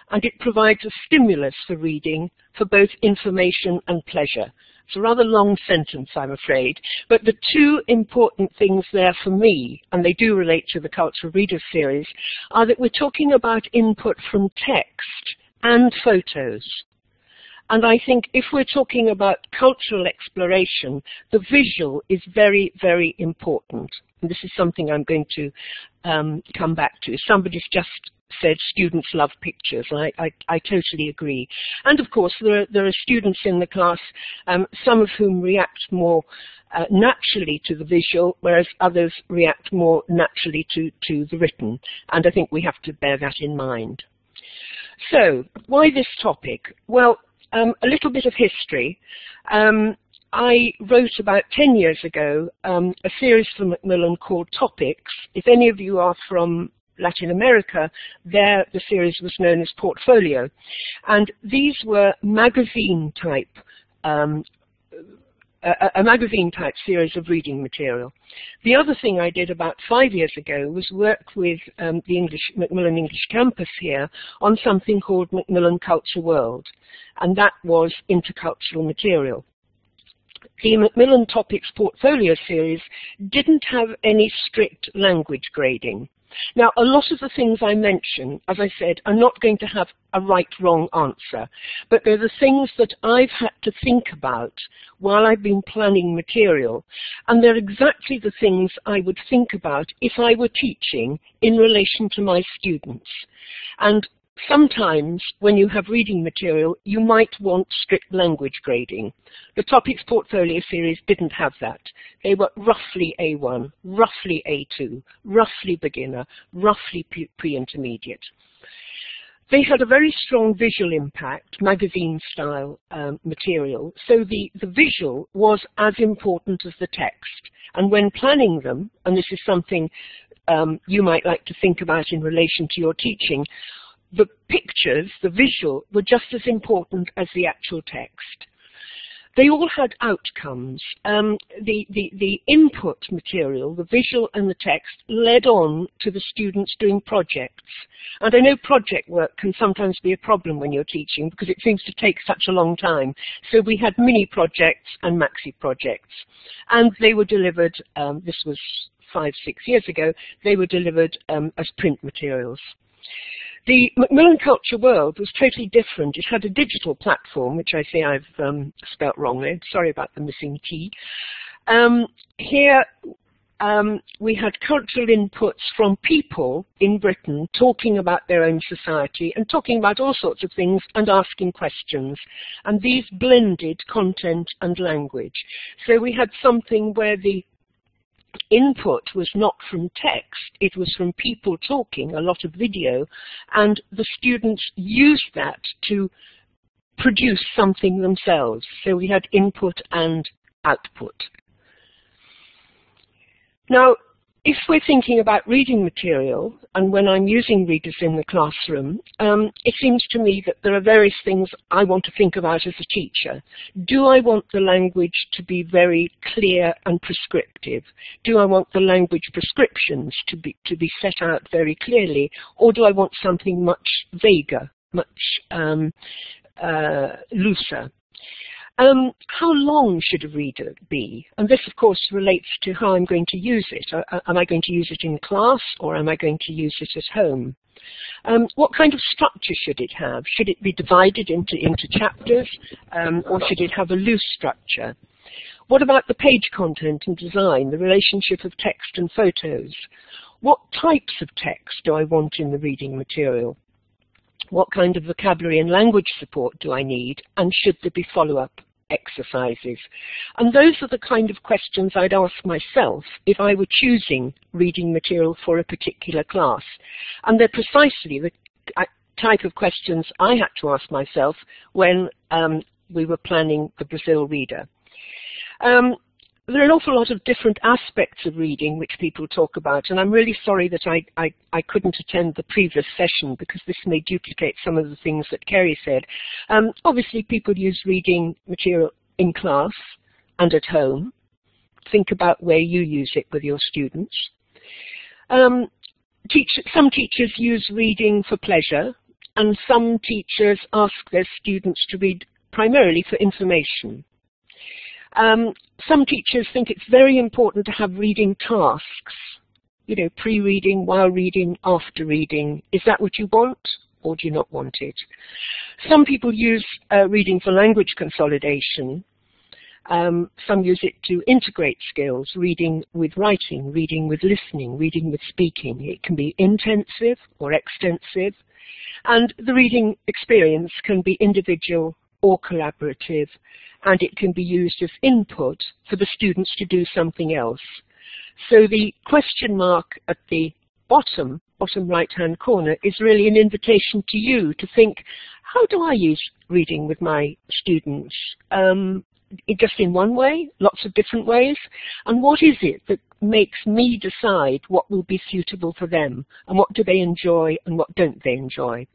and it provides a stimulus for reading for both information and pleasure. It's a rather long sentence, I'm afraid, but the two important things there for me, and they do relate to the Cultural Reader series, are that we're talking about input from text and photos. And I think if we're talking about cultural exploration, the visual is very, very important. And this is something I'm going to come back to. Somebody's just said students love pictures, and I totally agree. And of course, there are students in the class, some of whom react more naturally to the visual, whereas others react more naturally to the written. And I think we have to bear that in mind. So, why this topic? Well, a little bit of history. I wrote about 10 years ago a series for Macmillan called Topics. If any of you are from Latin America, there the series was known as Portfolio. And these were magazine-type a magazine-type series of reading material. The other thing I did about 5 years ago was work with the Macmillan English campus here on something called Macmillan Culture World, and that was intercultural material. The Macmillan Topics Portfolio series didn't have any strict language grading, Now, a lot of the things I mention, as I said, are not going to have a right-wrong answer, but they're the things that I've had to think about while I've been planning material, and they're exactly the things I would think about if I were teaching in relation to my students. And sometimes, when you have reading material, you might want strict language grading. The Topics Portfolio series didn't have that. They were roughly A1, roughly A2, roughly beginner, roughly pre-intermediate. They had a very strong visual impact, magazine-style material, so the visual was as important as the text. And when planning them, and this is something you might like to think about in relation to your teaching, the pictures, the visual, were just as important as the actual text. They all had outcomes. The input material, the visual and the text, led on to the students doing projects. And I know project work can sometimes be a problem when you're teaching because it seems to take such a long time. So we had mini projects and maxi projects. And they were delivered, this was 5-6 years ago, they were delivered as print materials. The Macmillan Culture World was totally different. It had a digital platform, which I say I've spelt wrongly. Sorry about the missing T. Here we had cultural inputs from people in Britain talking about their own society and talking about all sorts of things and asking questions. And these blended content and language. So we had something where the input was not from text, it was from people talking, a lot of video, and the students used that to produce something themselves. So we had input and output. Now, if we're thinking about reading material, and when I'm using readers in the classroom, it seems to me that there are various things I want to think about as a teacher. Do I want the language to be very clear and prescriptive? Do I want the language prescriptions to be set out very clearly? Or do I want something much vaguer, much looser? How long should a reader be? And this, of course, relates to how I'm going to use it. Am I going to use it in class, or am I going to use it at home? What kind of structure should it have? Should it be divided into chapters, or should it have a loose structure? What about the page content and design, the relationship of text and photos? What types of text do I want in the reading material? What kind of vocabulary and language support do I need? And should there be follow-up exercises? And those are the kind of questions I'd ask myself if I were choosing reading material for a particular class. And they're precisely the type of questions I had to ask myself when we were planning the Brazil reader. There are an awful lot of different aspects of reading which people talk about, and I'm really sorry that I couldn't attend the previous session because this may duplicate some of the things that Ceri said. Obviously, people use reading material in class and at home. Think about where you use it with your students. Some teachers use reading for pleasure, and some teachers ask their students to read primarily for information. Some teachers think it's very important to have reading tasks, you know, pre-reading, while reading, after reading. Is that what you want, or do you not want it? Some people use reading for language consolidation. Some use it to integrate skills, reading with writing, reading with listening, reading with speaking. It can be intensive or extensive. And the reading experience can be individual or collaborative, and it can be used as input for the students to do something else. So the question mark at the bottom right-hand corner is really an invitation to you to think, how do I use reading with my students? Just in one way, lots of different ways, and what is it that makes me decide what will be suitable for them, and what do they enjoy and what don't they enjoy?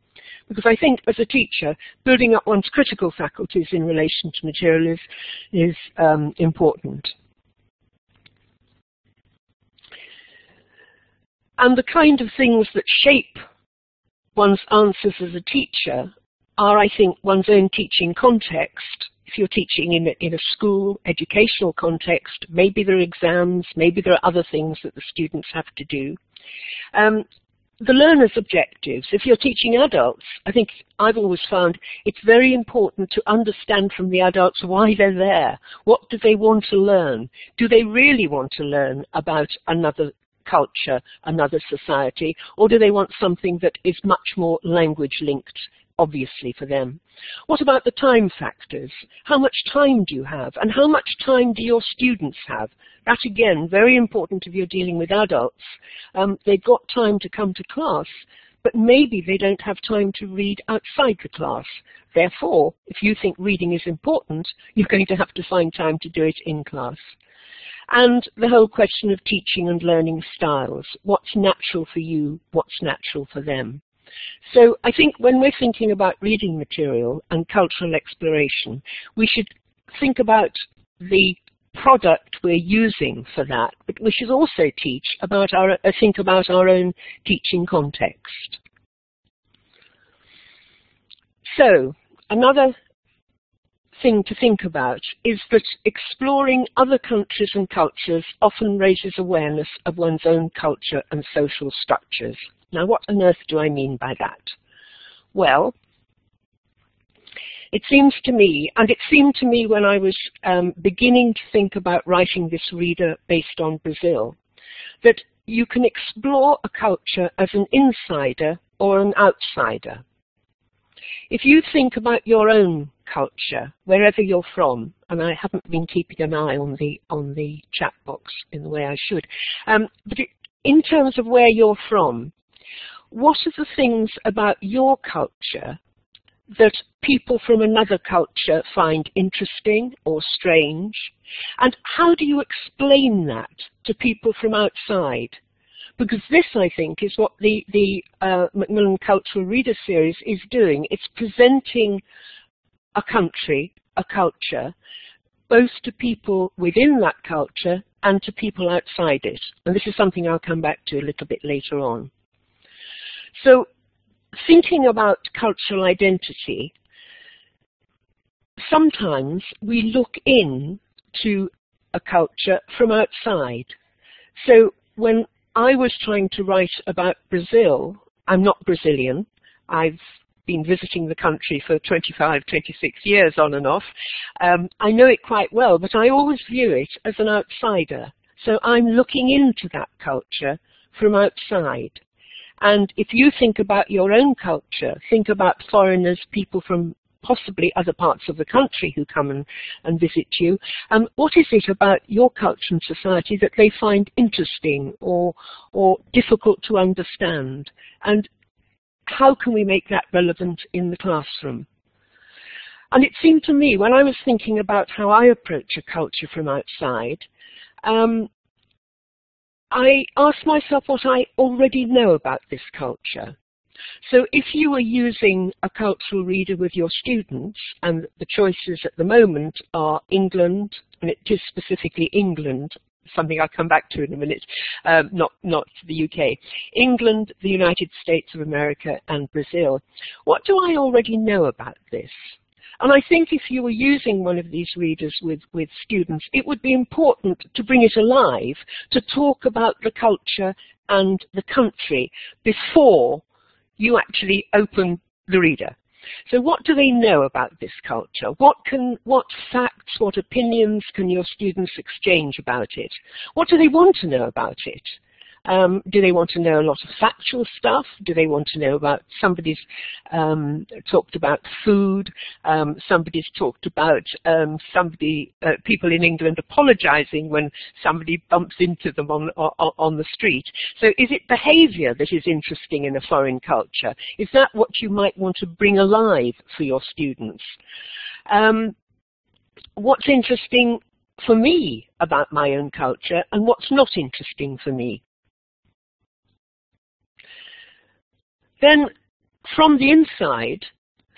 Because I think, as a teacher, building up one's critical faculties in relation to material is important. And the kind of things that shape one's answers as a teacher are, I think, one's own teaching context. If you're teaching in a school, educational context, maybe there are exams, maybe there are other things that the students have to do. The learner's objectives. If you're teaching adults, I think I've always found it's very important to understand from the adults why they're there. What do they want to learn? Do they really want to learn about another culture, another society, or do they want something that is much more language linked, obviously, for them? What about the time factors? How much time do you have? And how much time do your students have? That, again, very important if you're dealing with adults. They've got time to come to class, but maybe they don't have time to read outside the class. Therefore, if you think reading is important, you're going to have to find time to do it in class. And the whole question of teaching and learning styles. What's natural for you? What's natural for them? So I think when we're thinking about reading material and cultural exploration, we should think about the product we're using for that, but we should also think about our own teaching context. So another thing to think about is that exploring other countries and cultures often raises awareness of one's own culture and social structures. Now, what on earth do I mean by that? Well, it seems to me, and it seemed to me when I was beginning to think about writing this reader based on Brazil, that you can explore a culture as an insider or an outsider. If you think about your own culture, wherever you're from, and I haven't been keeping an eye on the chat box in the way I should, but in terms of where you're from, what are the things about your culture that people from another culture find interesting or strange? And how do you explain that to people from outside? Because this, I think, is what the Macmillan Cultural Reader Series is doing. It's presenting a country, a culture, both to people within that culture and to people outside it. And this is something I'll come back to a little bit later on. So, thinking about cultural identity, sometimes we look in to a culture from outside. So when I was trying to write about Brazil, I'm not Brazilian. I've been visiting the country for 25, 26 years on and off. I know it quite well, but I always view it as an outsider. So I'm looking into that culture from outside. And if you think about your own culture, think about foreigners, people from possibly other parts of the country who come and visit you, what is it about your culture and society that they find interesting or difficult to understand? And how can we make that relevant in the classroom? And it seemed to me, when I was thinking about how I approach a culture from outside, I asked myself what I already know about this culture. So if you were using a cultural reader with your students, and the choices at the moment are England, and it is specifically England, something I'll come back to in a minute, not the UK, England, the United States of America, and Brazil. What do I already know about this? And I think if you were using one of these readers with students, it would be important to bring it alive, to talk about the culture and the country before you actually open the reader. So what do they know about this culture? What facts, what opinions can your students exchange about it? What do they want to know about it? Do they want to know a lot of factual stuff? Do they want to know about, somebody's talked about food, somebody's talked about people in England apologizing when somebody bumps into them on the street. So is it behavior that is interesting in a foreign culture? Is that what you might want to bring alive for your students? What's interesting for me about my own culture and what's not interesting for me? Then, from the inside,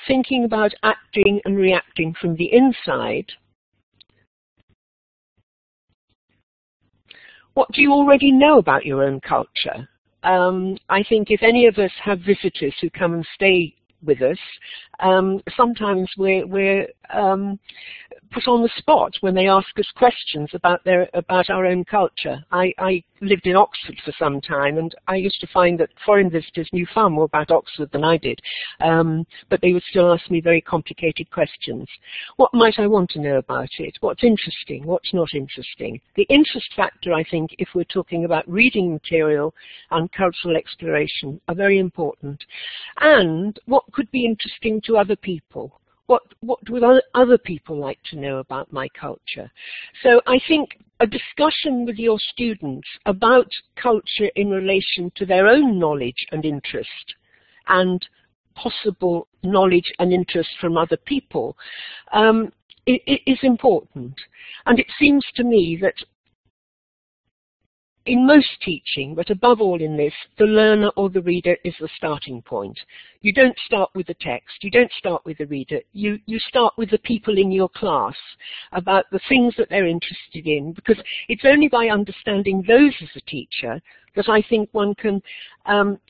thinking about acting and reacting from the inside, what do you already know about your own culture? I think if any of us have visitors who come and stay with us. Sometimes we're put on the spot when they ask us questions about our own culture. I lived in Oxford for some time, and I used to find that foreign visitors knew far more about Oxford than I did, but they would still ask me very complicated questions. What might I want to know about it? What's interesting? What's not interesting? The interest factor, I think, if we're talking about reading material and cultural exploration, are very important. And what could be interesting to other people? What would other people like to know about my culture? So I think a discussion with your students about culture in relation to their own knowledge and interest, and possible knowledge and interest from other people, is important. And it seems to me that in most teaching, but above all in this, the learner or the reader is the starting point. You don't start with the text, you don't start with the reader, you start with the people in your class about the things that they're interested in, because it's only by understanding those as a teacher that I think one can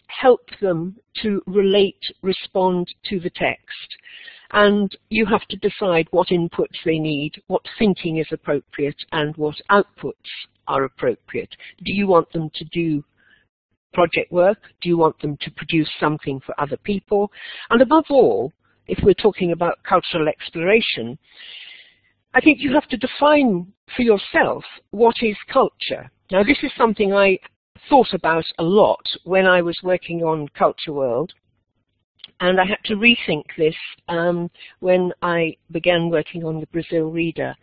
help them to relate, respond to the text. And you have to decide what inputs they need, what thinking is appropriate, and what outputs are appropriate. Do you want them to do project work? Do you want them to produce something for other people? And above all, if we're talking about cultural exploration, I think you have to define for yourself what is culture. Now, this is something I thought about a lot when I was working on Culture World. And I had to rethink this when I began working on the Brazil Reader.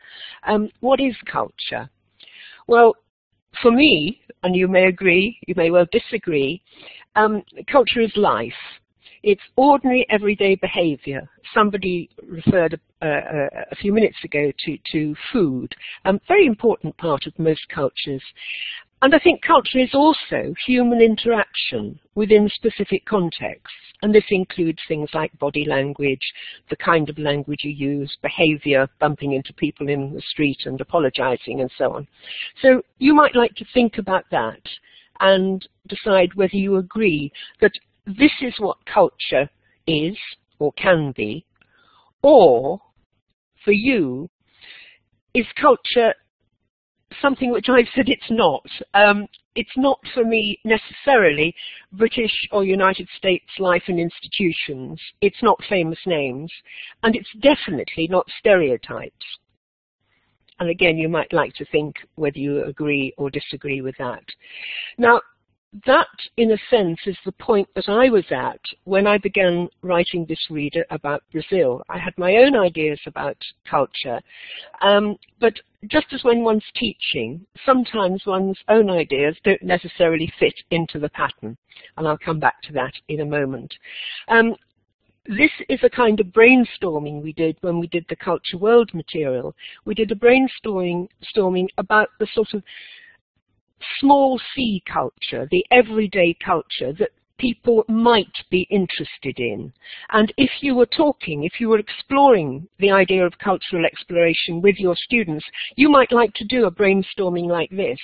What is culture? Well, for me, and you may agree, you may well disagree, culture is life. It's ordinary, everyday behavior. Somebody referred a few minutes ago to food, a very important part of most cultures. And I think culture is also human interaction within specific contexts. And this includes things like body language, the kind of language you use, behavior, bumping into people in the street and apologizing, and so on. So you might like to think about that and decide whether you agree that this is what culture is or can be, or for you, is culture something which I've said it's not. It's not for me necessarily British or United States life and institutions. It's not famous names, and it's definitely not stereotypes. And again, you might like to think whether you agree or disagree with that. Now, that, in a sense, is the point that I was at when I began writing this reader about Brazil. I had my own ideas about culture, but just as when one's teaching, sometimes one's own ideas don't necessarily fit into the pattern, and I'll come back to that in a moment. This is a kind of brainstorming we did when we did the Culture World material. We did a brainstorming about the sort of small C culture, the everyday culture that people might be interested in. And if you were talking, if you were exploring the idea of cultural exploration with your students, you might like to do a brainstorming like this.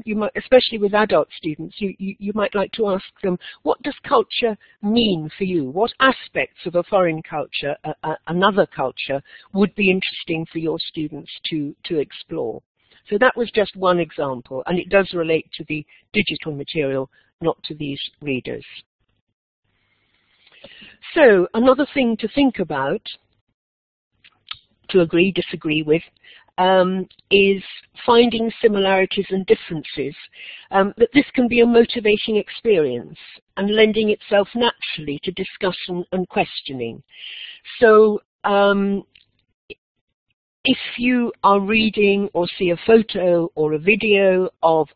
You might, especially with adult students, you might like to ask them, what does culture mean for you? What aspects of a foreign culture, another culture, would be interesting for your students to explore? So that was just one example, and it does relate to the digital material, not to these readers. So another thing to think about, to agree, disagree with, is finding similarities and differences, that this can be a motivating experience and lending itself naturally to discussion and questioning. So if you are reading or see a photo or a video of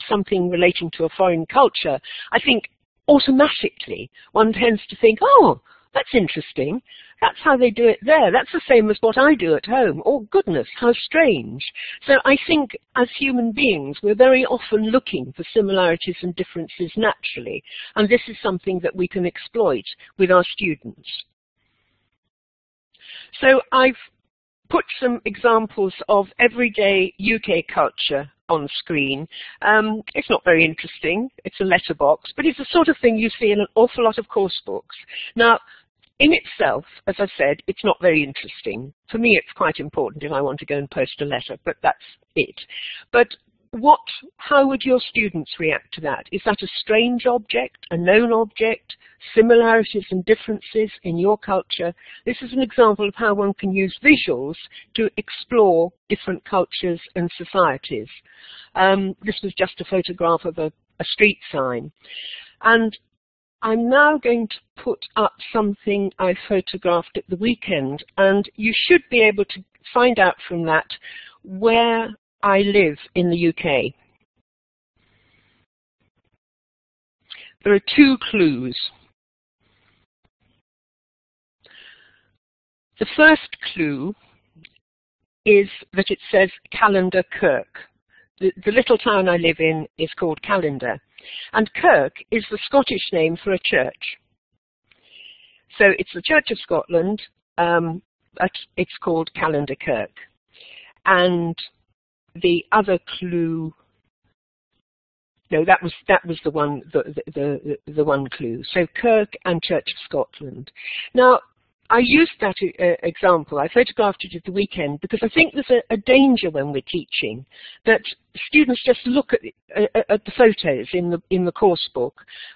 something relating to a foreign culture, I think automatically one tends to think, oh, that's interesting. That's how they do it there. That's the same as what I do at home. Oh, goodness, how strange. So I think as human beings, we're very often looking for similarities and differences naturally. And this is something that we can exploit with our students. So I've put some examples of everyday UK culture on screen. It's not very interesting. It's a letterbox, but it's the sort of thing you see in an awful lot of course books. Now, in itself, as I said, it's not very interesting. For me, it's quite important if I want to go and post a letter, but that's it. But how would your students react to that? Is that a strange object, a known object, similarities and differences in your culture? This is an example of how one can use visuals to explore different cultures and societies. This was just a photograph of a street sign. And I'm now going to put up something I photographed at the weekend, and you should be able to find out from that where I live in the UK. There are two clues. The first clue is that it says Callender Kirk. The little town I live in is called Callender, and Kirk is the Scottish name for a church. So it's the Church of Scotland, but it's called Callender Kirk. And the other clue, no, that was the one, the one clue. So Kirk and Church of Scotland. Now, I used that example. I photographed it at the weekend because I think there's a danger when we're teaching that students just look at the photos in the course book,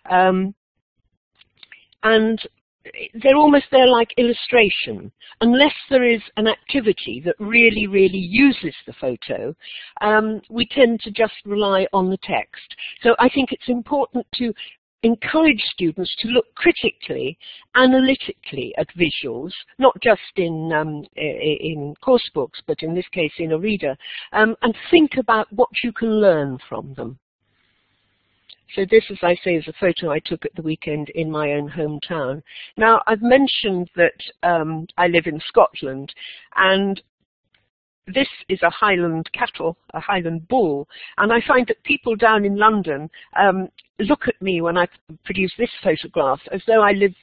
and they're almost there like illustration. Unless there is an activity that really, really uses the photo, we tend to just rely on the text. So I think it's important to encourage students to look critically, analytically at visuals, not just in course books, but in this case in a reader, and think about what you can learn from them. So this, as I say, is a photo I took at the weekend in my own hometown. Now, I've mentioned that I live in Scotland, and this is a Highland cattle, a Highland bull, and I find that people down in London look at me when I produce this photograph as though I live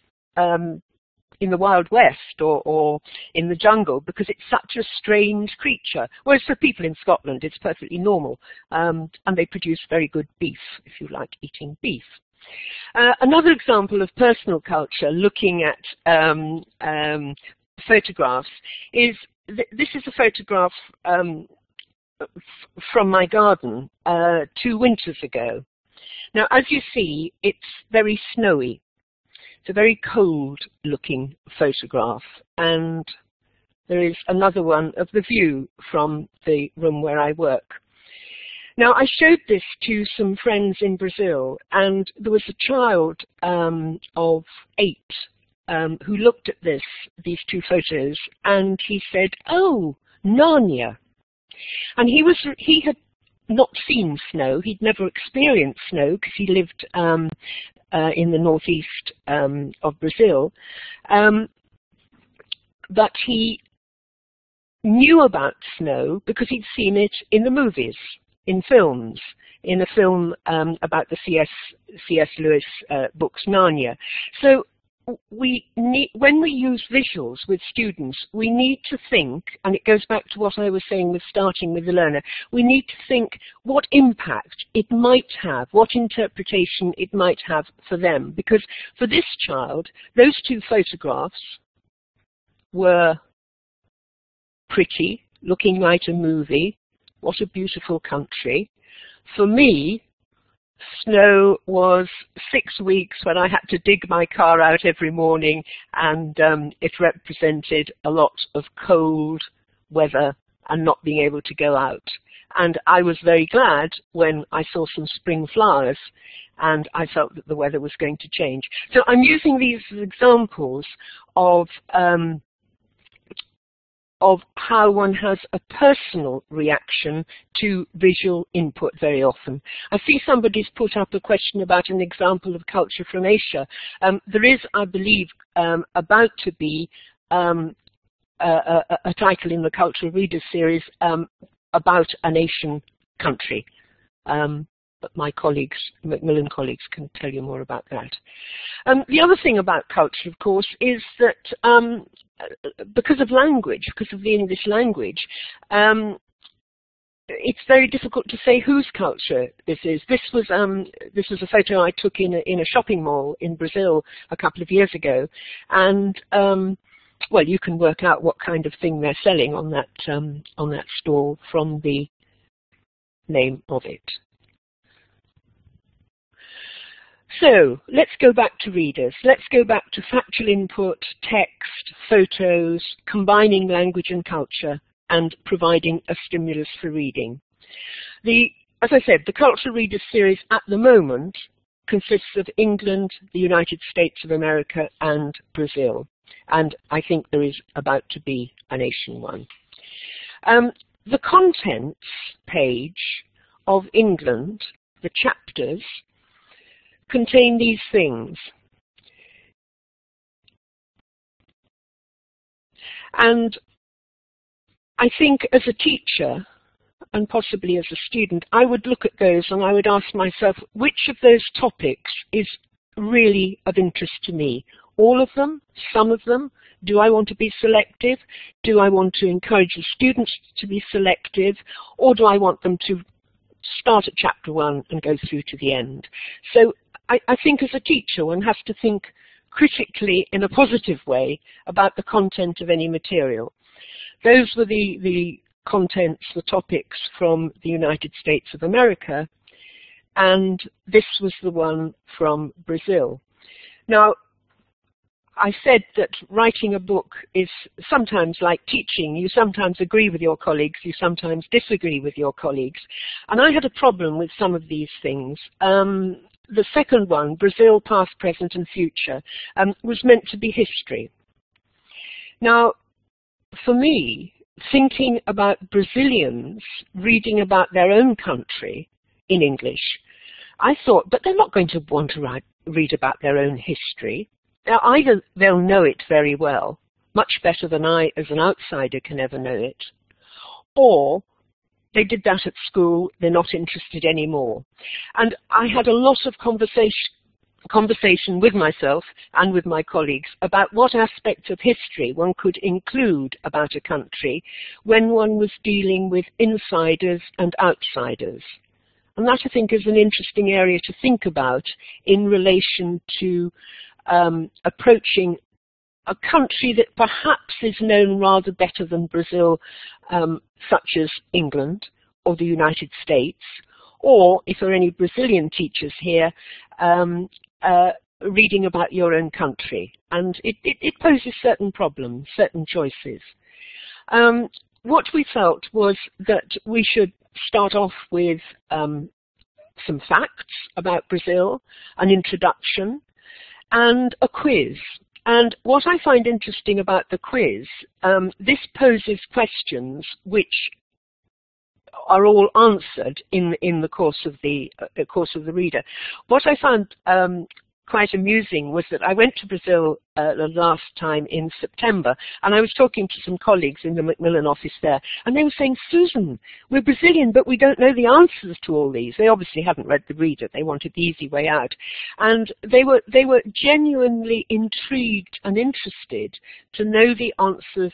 in the Wild West or in the jungle, because it's such a strange creature. Whereas for people in Scotland, it's perfectly normal, and they produce very good beef, if you like eating beef. Another example of personal culture, looking at photographs, is this is a photograph from my garden 2 winters ago. Now, as you see, it's very snowy. It's a very cold-looking photograph, and there is another one of the view from the room where I work. Now, I showed this to some friends in Brazil, and there was a child of 8 who looked at these 2 photos, and he said, "Oh, Narnia." And he had not seen snow. He'd never experienced snow because he lived in the northeast of Brazil. But he knew about snow because he'd seen it in the movies, in films, in a film about the C.S. Lewis books Narnia. So when we use visuals with students, we need to think, and it goes back to what I was saying with starting with the learner, we need to think what impact it might have, what interpretation it might have for them. Because for this child, those 2 photographs were pretty, looking like a movie, what a beautiful country. For me, snow was 6 weeks when I had to dig my car out every morning, and it represented a lot of cold weather and not being able to go out. And I was very glad when I saw some spring flowers and I felt that the weather was going to change. So I'm using these as examples of how one has a personal reaction to visual input very often. I see somebody's put up a question about an example of culture from Asia. There is, I believe, about to be a title in the Cultural Readers series about an Asian country. But my colleagues, Macmillan colleagues, can tell you more about that. The other thing about culture, of course, is that because of language, because of the English language, it's very difficult to say whose culture this is. This was a photo I took in a shopping mall in Brazil a couple of years ago, and well, you can work out what kind of thing they're selling on that stall from the name of it. So let's go back to readers. Let's go back to factual input, text, photos, combining language and culture, and providing a stimulus for reading. As I said, the Cultural Readers series at the moment consists of England, the United States of America, and Brazil. And I think there is about to be a nation one. The contents page of England, the chapters, contain these things. And I think as a teacher, and possibly as a student, I would look at those and I would ask myself, which of those topics is really of interest to me? All of them? Some of them? Do I want to be selective? Do I want to encourage the students to be selective? Or do I want them to start at chapter 1 and go through to the end? So I think as a teacher, one has to think critically in a positive way about the content of any material. Those were the contents, the topics from the United States of America, and this was the one from Brazil. Now, I said that writing a book is sometimes like teaching. You sometimes agree with your colleagues, you sometimes disagree with your colleagues. And I had a problem with some of these things. The second one, Brazil, Past, Present and Future, was meant to be history. Now, for me, thinking about Brazilians reading about their own country in English, I thought, but they're not going to want to read about their own history. Now, either they'll know it very well, much better than I, as an outsider, can ever know it, or they did that at school, they're not interested anymore. And I had a lot of conversation with myself and with my colleagues about what aspects of history one could include about a country when one was dealing with insiders and outsiders. And that, I think, is an interesting area to think about in relation to approaching a country that perhaps is known rather better than Brazil, such as England or the United States, or if there are any Brazilian teachers here, reading about your own country. And it poses certain problems, certain choices. What we felt was that we should start off with some facts about Brazil, an introduction, and a quiz. And what I find interesting about the quiz, this poses questions which are all answered in the course of the reader. What I found quite amusing was that I went to Brazil the last time in September, and I was talking to some colleagues in the Macmillan office there, and they were saying, Susan, we're Brazilian, but we don't know the answers to all these. They obviously hadn't read the reader. They wanted the easy way out. And they were genuinely intrigued and interested to know the answers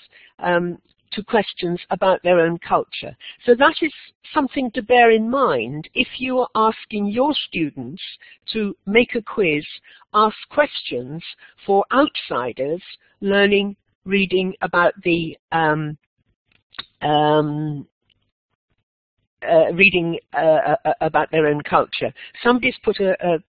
to questions about their own culture. So that is something to bear in mind if you are asking your students to make a quiz, ask questions for outsiders learning, reading about the about their own culture. Somebody's put a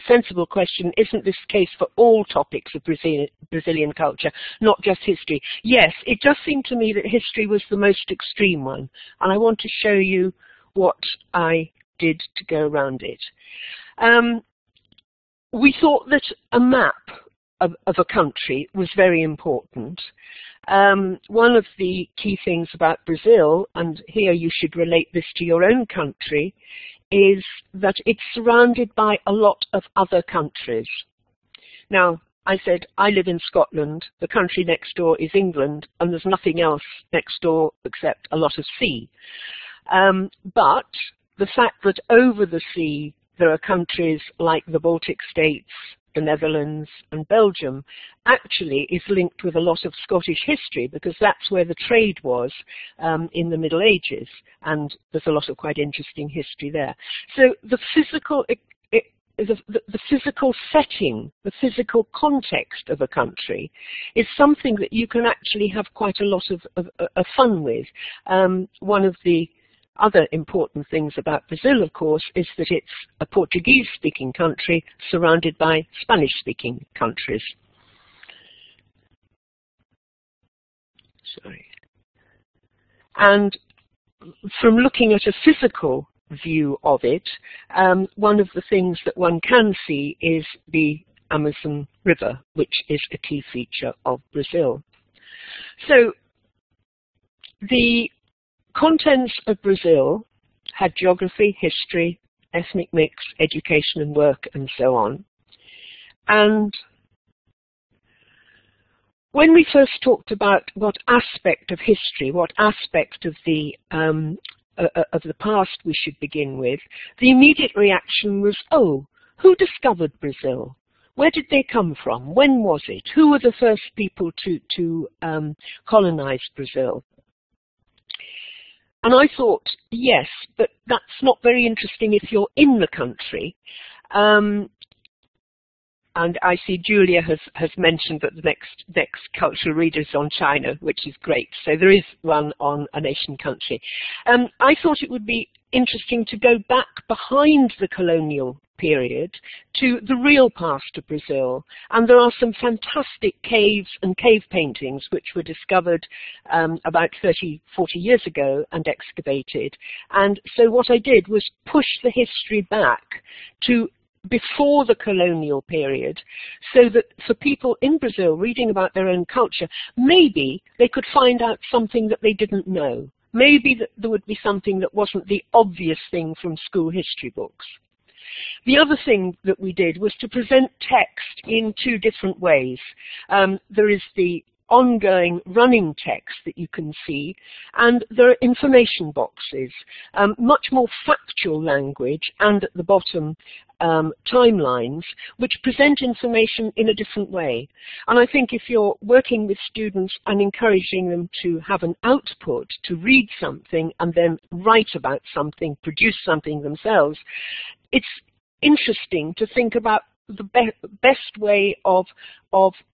sensible question, isn't this the case for all topics of Brazilian culture, not just history? Yes, it does seem to me that history was the most extreme one, and I want to show you what I did to go around it. We thought that a map of a country was very important. One of the key things about Brazil, and here you should relate this to your own country, is that it's surrounded by a lot of other countries. Now, I said, I live in Scotland, the country next door is England, and there's nothing else next door except a lot of sea. But the fact that over the sea there are countries like the Baltic states, the Netherlands and Belgium, actually is linked with a lot of Scottish history, because that's where the trade was in the Middle Ages, and there's a lot of quite interesting history there. So the physical the physical setting, the physical context of a country is something that you can actually have quite a lot of fun with. One of the other important things about Brazil, of course, is that it's a Portuguese-speaking country surrounded by Spanish-speaking countries. Sorry. And from looking at a physical view of it, one of the things that one can see is the Amazon River, which is a key feature of Brazil. So the contents of Brazil had geography, history, ethnic mix, education and work, and so on. And when we first talked about what aspect of history, what aspect of the past we should begin with, the immediate reaction was, oh, who discovered Brazil? Where did they come from? When was it? Who were the first people to colonize Brazil? And I thought, yes, but that's not very interesting if you're in the country. And I see Julia has mentioned that the next cultural reader is on China, which is great. So there is one on a nation country. I thought it would be interesting to go back behind the colonial period to the real past of Brazil. And there are some fantastic caves and cave paintings which were discovered about 30, 40 years ago and excavated. And so what I did was push the history back to before the colonial period, so that for people in Brazil reading about their own culture, maybe they could find out something that they didn't know. Maybe that there would be something that wasn't the obvious thing from school history books. The other thing that we did was to present text in two different ways. There is the ongoing running text that you can see, and there are information boxes, much more factual language, and at the bottom timelines, which present information in a different way. And I think if you're working with students and encouraging them to have an output, to read something and then write about something, produce something themselves, it's interesting to think about the best way of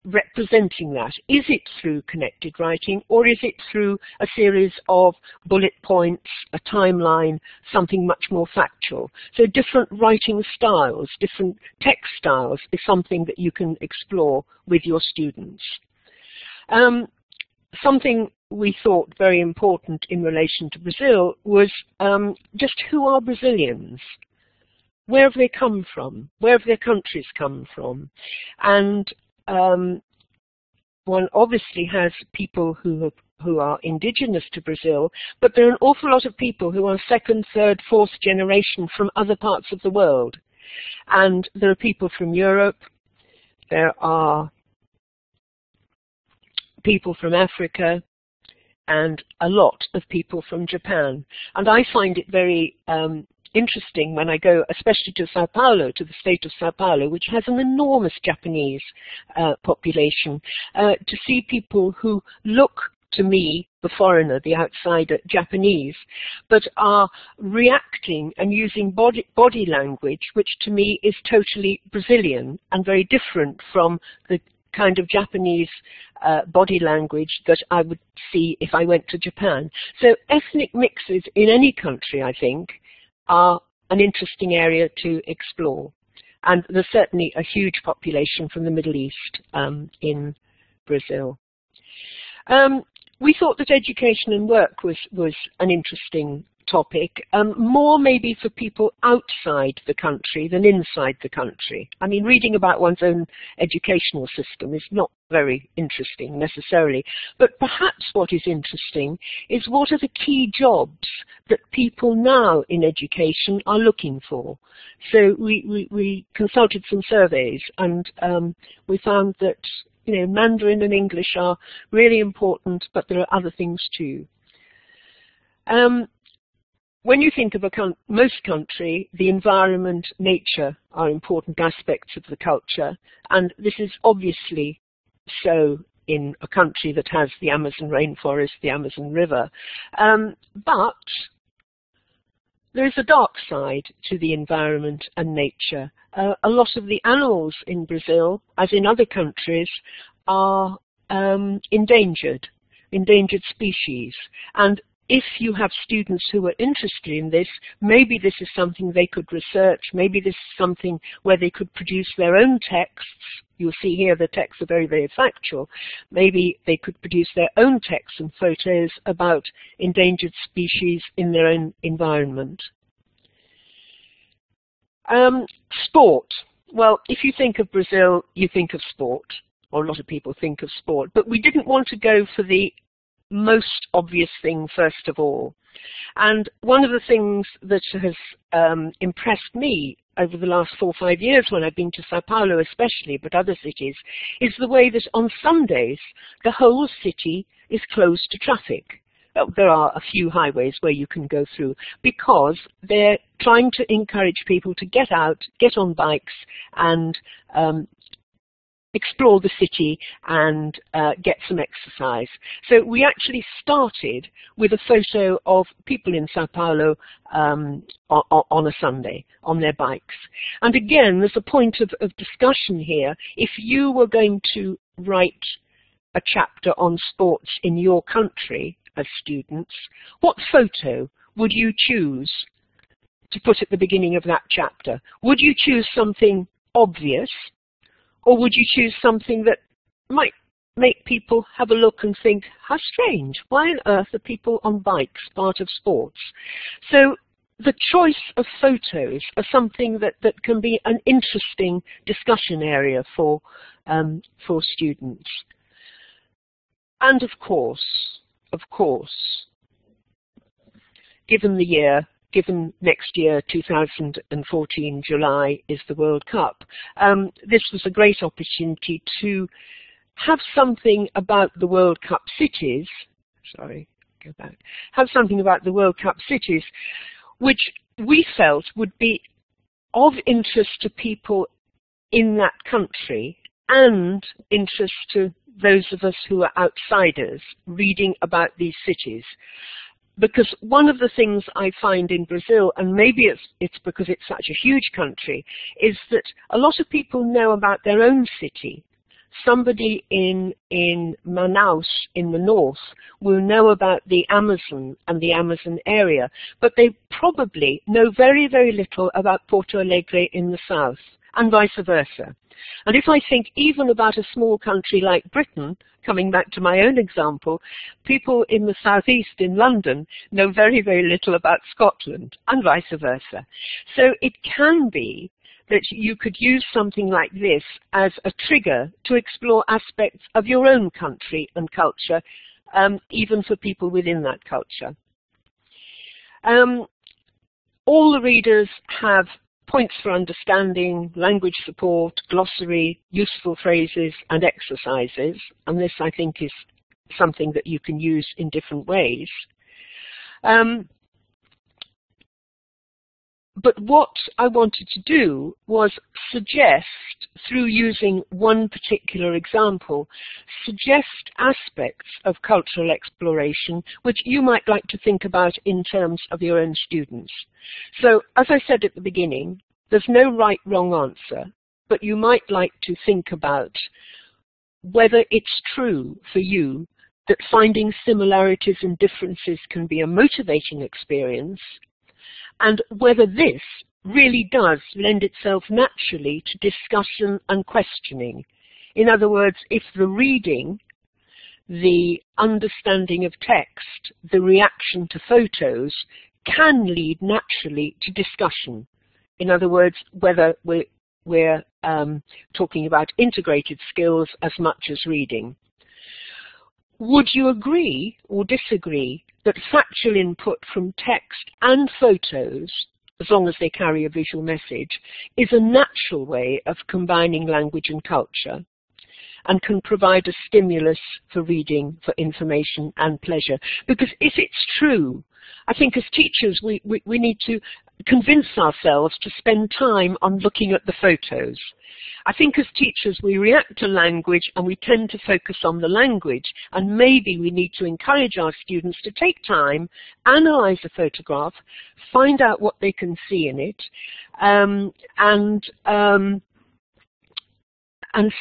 representing that. Is it through connected writing, or is it through a series of bullet points, a timeline, something much more factual? So different writing styles, different text styles is something that you can explore with your students. Something we thought very important in relation to Brazil was just who are Brazilians? Where have they come from? Where have their countries come from? And one obviously has people who are indigenous to Brazil, but there are an awful lot of people who are second, third, fourth generation from other parts of the world. And there are people from Europe, there are people from Africa, and a lot of people from Japan. And I find it very interesting when I go, especially to Sao Paulo, to the state of Sao Paulo, which has an enormous Japanese population, to see people who look to me, the foreigner, the outsider, Japanese, but are reacting and using body language, which to me is totally Brazilian and very different from the kind of Japanese body language that I would see if I went to Japan. So ethnic mixes in any country, I think, are an interesting area to explore. And there's certainly a huge population from the Middle East in Brazil. We thought that education and work was an interesting topic, more maybe for people outside the country than inside the country. I mean, reading about one's own educational system is not very interesting necessarily, but perhaps what is interesting is what are the key jobs that people now in education are looking for. So we consulted some surveys, and we found that, you know, Mandarin and English are really important, but there are other things too. when you think of most country, the environment, nature are important aspects of the culture, and this is obviously so in a country that has the Amazon rainforest, the Amazon River. But there is a dark side to the environment and nature. A lot of the animals in Brazil, as in other countries, are endangered species. And if you have students who are interested in this, maybe this is something they could research, maybe this is something where they could produce their own texts. You'll see here the texts are very, very factual. Maybe they could produce their own texts and photos about endangered species in their own environment. Sport. Well, if you think of Brazil, you think of sport, or a lot of people think of sport, but we didn't want to go for the most obvious thing first of all. And one of the things that has impressed me over the last 4 or 5 years when I've been to Sao Paulo especially, but other cities, is the way that on Sundays the whole city is closed to traffic. There are a few highways where you can go through because they're trying to encourage people to get out, get on bikes and explore the city and get some exercise. So we actually started with a photo of people in Sao Paulo on a Sunday on their bikes. And again, there's a point of discussion here. If you were going to write a chapter on sports in your country as students, what photo would you choose to put at the beginning of that chapter? Would you choose something obvious, or would you choose something that might make people have a look and think, how strange, why on earth are people on bikes part of sports? So the choice of photos are something that can be an interesting discussion area for students. And of course, given the year, given next year, 2014, July, is the World Cup, this was a great opportunity to have something about the World Cup cities, have something about the World Cup cities, which we felt would be of interest to people in that country and interest to those of us who are outsiders reading about these cities. Because one of the things I find in Brazil, and maybe it's because it's such a huge country, is that a lot of people know about their own city. Somebody in Manaus in the north will know about the Amazon and the Amazon area, but they probably know very, very little about Porto Alegre in the south, and vice versa. And if I think even about a small country like Britain, coming back to my own example, people in the southeast in London know very, very little about Scotland, and vice versa. So it can be that you could use something like this as a trigger to explore aspects of your own country and culture, even for people within that culture. All the readers have points for understanding, language support, glossary, useful phrases and exercises, and this I think is something that you can use in different ways. But what I wanted to do was suggest, through using one particular example, suggest aspects of cultural exploration which you might like to think about in terms of your own students. So, as I said at the beginning, there's no right, wrong answer, but you might like to think about whether it's true for you that finding similarities and differences can be a motivating experience, and whether this really does lend itself naturally to discussion and questioning. In other words, if the reading, the understanding of text, the reaction to photos can lead naturally to discussion. In other words, whether we're talking about integrated skills as much as reading. Would you agree or disagree that factual input from text and photos, as long as they carry a visual message, is a natural way of combining language and culture and can provide a stimulus for reading, for information and pleasure? Because if it's true I think as teachers we need to convince ourselves to spend time on looking at the photos. I think as teachers we react to language and we tend to focus on the language, and maybe we need to encourage our students to take time, analyze the photograph, find out what they can see in it, and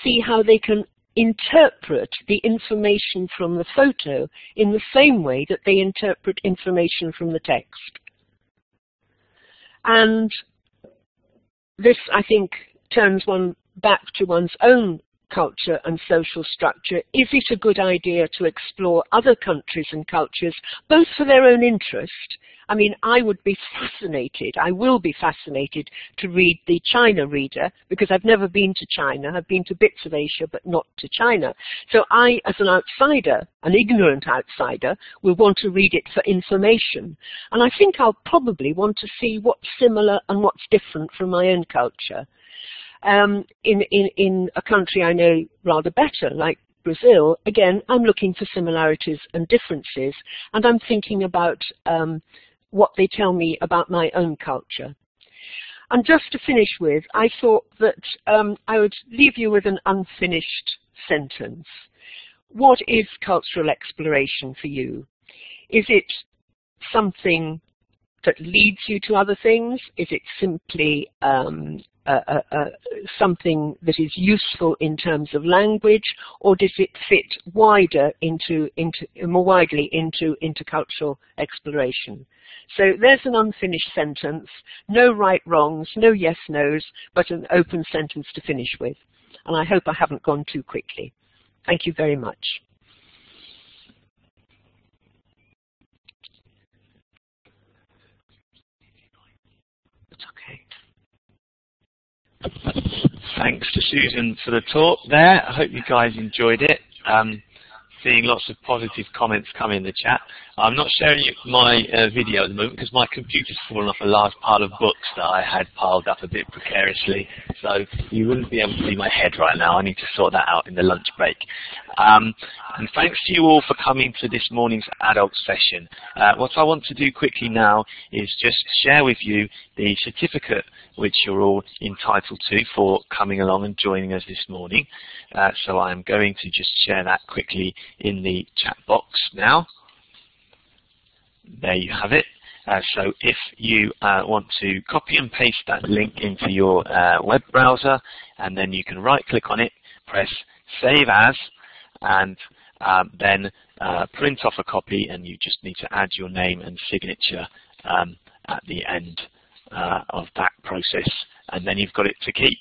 see how they can interpret the information from the photo in the same way that they interpret information from the text. And this, I think, turns one back to one's own culture and social structure. Is it a good idea to explore other countries and cultures, both for their own interest? I mean, I would be fascinated, I will be fascinated to read the China Reader, because I've never been to China. I've been to bits of Asia, but not to China. So I, as an outsider, an ignorant outsider, will want to read it for information. And I think I'll probably want to see what's similar and what's different from my own culture. In a country I know rather better, like Brazil, again, I'm looking for similarities and differences, and I'm thinking about what they tell me about my own culture. And just to finish with, I thought that I would leave you with an unfinished sentence. What is cultural exploration for you? Is it something that leads you to other things? Is it simply something that is useful in terms of language, or does it fit wider more widely into intercultural exploration? So there's an unfinished sentence, no right wrongs, no yes nos, but an open sentence to finish with. And I hope I haven't gone too quickly. Thank you very much. Thanks to Susan for the talk there. I hope you guys enjoyed it. Seeing lots of positive comments come in the chat. I'm not sharing my video at the moment because my computer's fallen off a large pile of books that I had piled up a bit precariously. So you wouldn't be able to see my head right now. I need to sort that out in the lunch break. And thanks to you all for coming to this morning's adult session. What I want to do quickly now is just share with you the certificate which you're all entitled to for coming along and joining us this morning. So I'm going to just share that quickly in the chat box now. There you have it. So if you want to copy and paste that link into your web browser, and then you can right click on it, press Save As, and then print off a copy, and you just need to add your name and signature at the end of that process, and then you've got it to keep.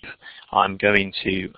I'm going to